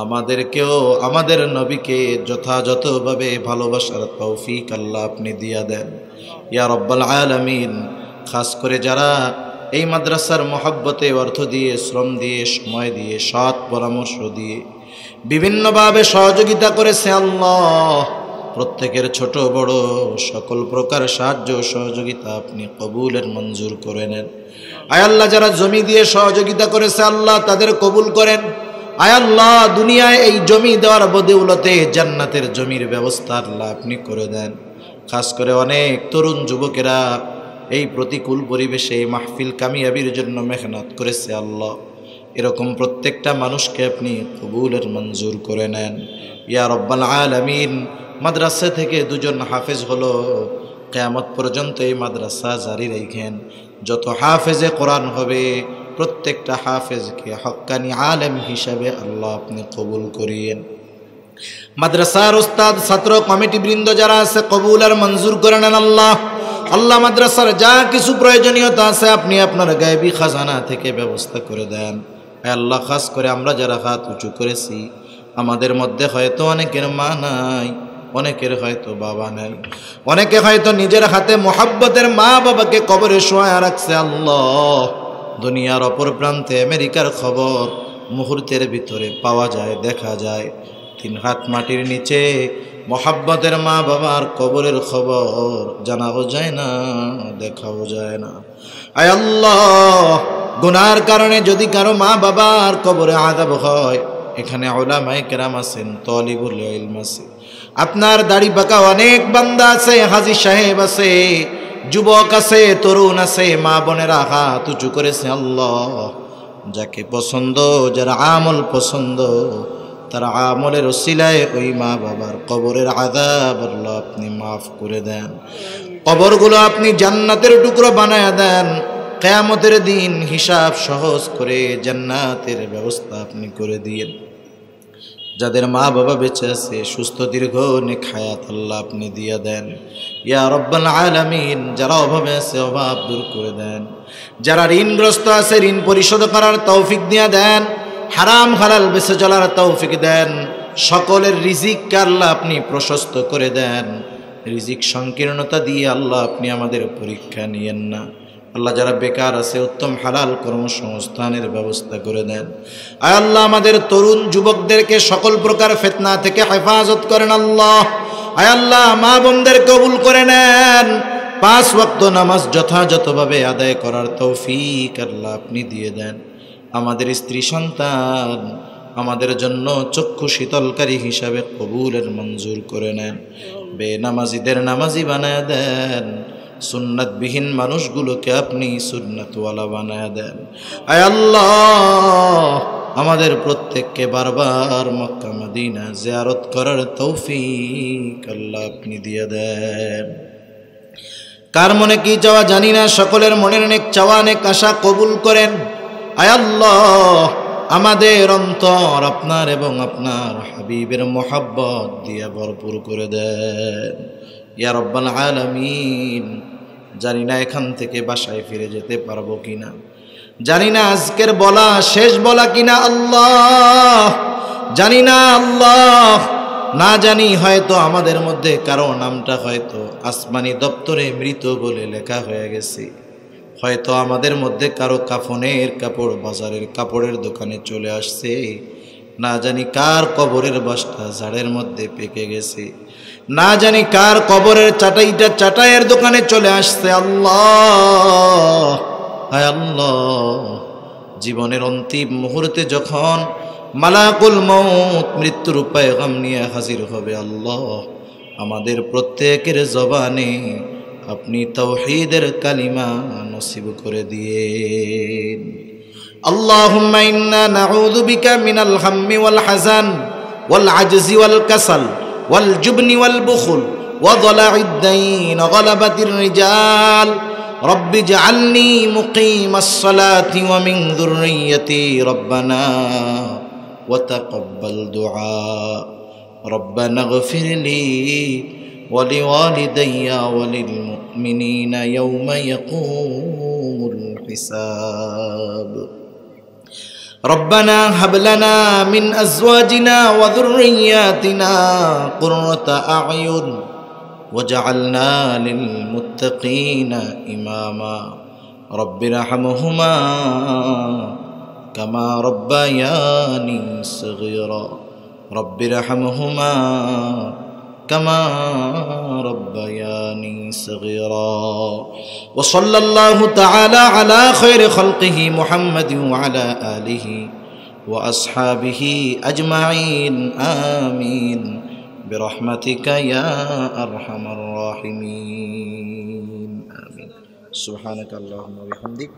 আমাদেরকেও আমাদের নবীকে যথাযথভাবে ভালোবাসার তৌফিক আল্লাহ আপনি দিয়া দেন ইয়া রব্বাল আলামিন। খাস করে যারা এই মাদ্রাসার মহব্বতে অর্থ দিয়ে, শ্রম দিয়ে, সময় দিয়ে, সৎ পরামর্শ দিয়ে বিভিন্নভাবে সহযোগিতা করেছে আল্লাহ, প্রত্যেকের ছোট বড় সকল প্রকার সাহায্য সহযোগিতা আপনি কবুলের মঞ্জুর করে নেন। আয় আল্লাহ, যারা জমি দিয়ে সহযোগিতা করেছে আল্লাহ তাদের কবুল করেন। আয় আল্লাহ, দুনিয়ায় এই জমি দেওয়ার বদৌলতে জান্নাতের জমির ব্যবস্থা আল্লাহ আপনি করে দেন। খাস করে অনেক তরুণ যুবকেরা এই প্রতিকূল পরিবেশে এই মাহফিল কামিয়াবির জন্য মেহনত করেছে আল্লাহ, এরকম প্রত্যেকটা মানুষকে আপনি কবুলের মঞ্জুর করে নেন ইয়া রব্বাল আলামিন। মাদ্রাসা থেকে দুজন হাফেজ হলো, কিয়ামত পর্যন্ত এই মাদ্রাসা জারি রাখেন। যত হাফেজে কোরআন হবে প্রত্যেকটা হাফেজকে হক্কানি আলেম হিসাবে আল্লাহ আপনি কবুল করিয়েন। মাদ্রাসার উস্তাদ, ছাত্র, কমিটি বৃন্দ যারা আছে কবুল আর মঞ্জুর করে নেন আল্লাহ। আল্লাহ, মাদ্রাসার যা কিছু প্রয়োজনীয়তা আছে আপনি আপনার গায়েবী খাজানা থেকে ব্যবস্থা করে দেন। আল্লাহ, খাস করে আমরা যারা হাত উঁচু করেছি আমাদের মধ্যে হয়তো অনেকের মা নাই, অনেকের হয়তো বাবা নাই, অনেকে হয়তো নিজের হাতে মোহাব্বতের মা বাবাকে কবরে শোয়া রাখছে আল্লাহ। দুনিয়ার অপর প্রান্তে আমেরিকার খবর মুহূর্তের ভিতরে পাওয়া যায়, দেখা যায়। 3 হাত মাটির নিচে মোহাব্বতের মা বাবার কবরের খবর জানাও যায় না, দেখাও যায় না। আয় আল্লাহ, গুনার কারণে যদি কারো মা বাবার কবরে আযাব হয়, এখানে উলামায়ে কেরাম আছেন, তালিবুল ইলম আছে, আপনার দাড়ি পাকা অনেক বান্দা আছে, হাজী সাহেব আছে, যুবক আছে, তরুণ আছে, মা বোনেরা হাত উঁচু করেছে আল্লাহ। যাকে পছন্দ, যারা আমল পছন্দ, তার আমলের ওসিলায় ওই মা বাবার কবরের আযাব আল্লাহ আপনি মাফ করে দেন। কবরগুলো আপনি জান্নাতের টুকরো বানায়া দেন। কিয়ামতের দিন হিসাব সহজ করে জান্নাতের ব্যবস্থা আপনি করে দিয়েন। যাদের মা বাবা বেঁচে আছে সুস্থ দীর্ঘ নেক হায়াত আল্লাহ আপনি দিয়া দেন ইয়া রব্বাল আলামিন। যারা অভাবে আছে অভাব দূর করে দেন, যারা ঋণগ্রস্ত আছে ঋণ পরিশোধ করার তৌফিক দিয়া দেন, হারাম হালাল বেঁচে চলার তৌফিক দেন, সকলের রিজিককে আল্লাহ আপনি প্রশস্ত করে দেন। রিজিক সংকীর্ণতা দিয়ে আল্লাহ আপনি আমাদের পরীক্ষা নিয়েন না। আল্লাহ যারা বেকার আছে উত্তম হালাল কর্মসংস্থানের ব্যবস্থা করে দেন। আয় আল্লাহ আমাদের তরুণ যুবকদেরকে সকল প্রকার ফিতনা থেকে হেফাজত করেন আল্লাহ। আয় আল্লাহ মা বোনদের কবুল করে নেন। 5 ওয়াক্ত নামাজ যথাযথভাবে আদায় করার তৌফিক আল্লাহ আপনি দিয়ে দেন। আমাদের স্ত্রী সন্তান আমাদের জন্য চক্ষু শীতলকারী হিসাবে কবুলের মঞ্জুর করে নেন। বেনামাজিদের নামাজি বানায় দেন। সুন্নাতবিহীন মানুষগুলোকে আপনি সুন্নাতওয়ালা বানায় দেন। আয় আল্লাহ আমাদের প্রত্যেককে বারবার মক্কা মদিনা জিয়ারত করার তৌফিক আল্লাহ আপনি দিয়ে দেন। কার মনে কি চাওয়া জানি না, সকলের মনের নেক চাওয়া নেক আশা কবুল করেন। আয় আল্লাহ আমাদের অন্তর আপনার এবং আপনার হাবিবের মোহাব্বত দিয়ে ভরপুর করে দেন ইয়া রব্বাল আলামিন। জানি না এখান থেকে বাসায় ফিরে যেতে পারবো কিনা, জানি না আজকের বলা শেষ বলা কিনা আল্লাহ, জানি না আল্লাহ, না জানি হয়তো আমাদের মধ্যে কারো নামটা হয়তো আসমানি দপ্তরে মৃত বলে লেখা হয়ে গেছে, হয়তো আমাদের মধ্যে কারো কাফনের কাপড় বাজারের কাপড়ের দোকানে চলে আসছে, না জানি কার কবরের বস্তা ঝাড়ের মধ্যে পেকে গেছে, না জানি কার কবরের চাটাইটা চাটাইয়ের দোকানে চলে আসছে। আল্লাহ হায় আল্লাহ জীবনের অন্তিম মুহূর্তে যখন মালাকুল মউত মৃত্যুর পায়গাম নিয়ে হাজির হবে, আল্লাহ আমাদের প্রত্যেকের জবানে আপনি তাওহীদের কালিমা নসিব করে দিয়েন। আল্লাহুম্মা ইন্না নাউযু বিকা মিনাল হাম্মি ওয়াল হাযান ওয়াল আজজি ওয়াল কাসাল ওয়াল জুবনি ওয়াল বুখল ওয়া যালা'id দাইন ওয়া গালাবাতির রিজাল। রব্বি ইজআলনি মুকিমাস সালাতি ওয়া মিন যুররিয়্যতি রব্বানা ওয়া তাকাব্বাল দুআ। রব্বানা ইগফিরলি ولوالدي وللمؤمنين يوم يقوم الحساب. ربنا هب لنا من أزواجنا وذرياتنا قرة أعين وجعلنا للمتقين إماما. رب ارحمهما كما ربياني صغيرا. رب ارحمهما كما ربياني صغيرا. وصلى الله تعالى على خير خلقه محمد وعلى آله وأصحابه أجمعين آمين برحمتك يا أرحم الراحمين آمين. سبحانك اللهم وبحمدك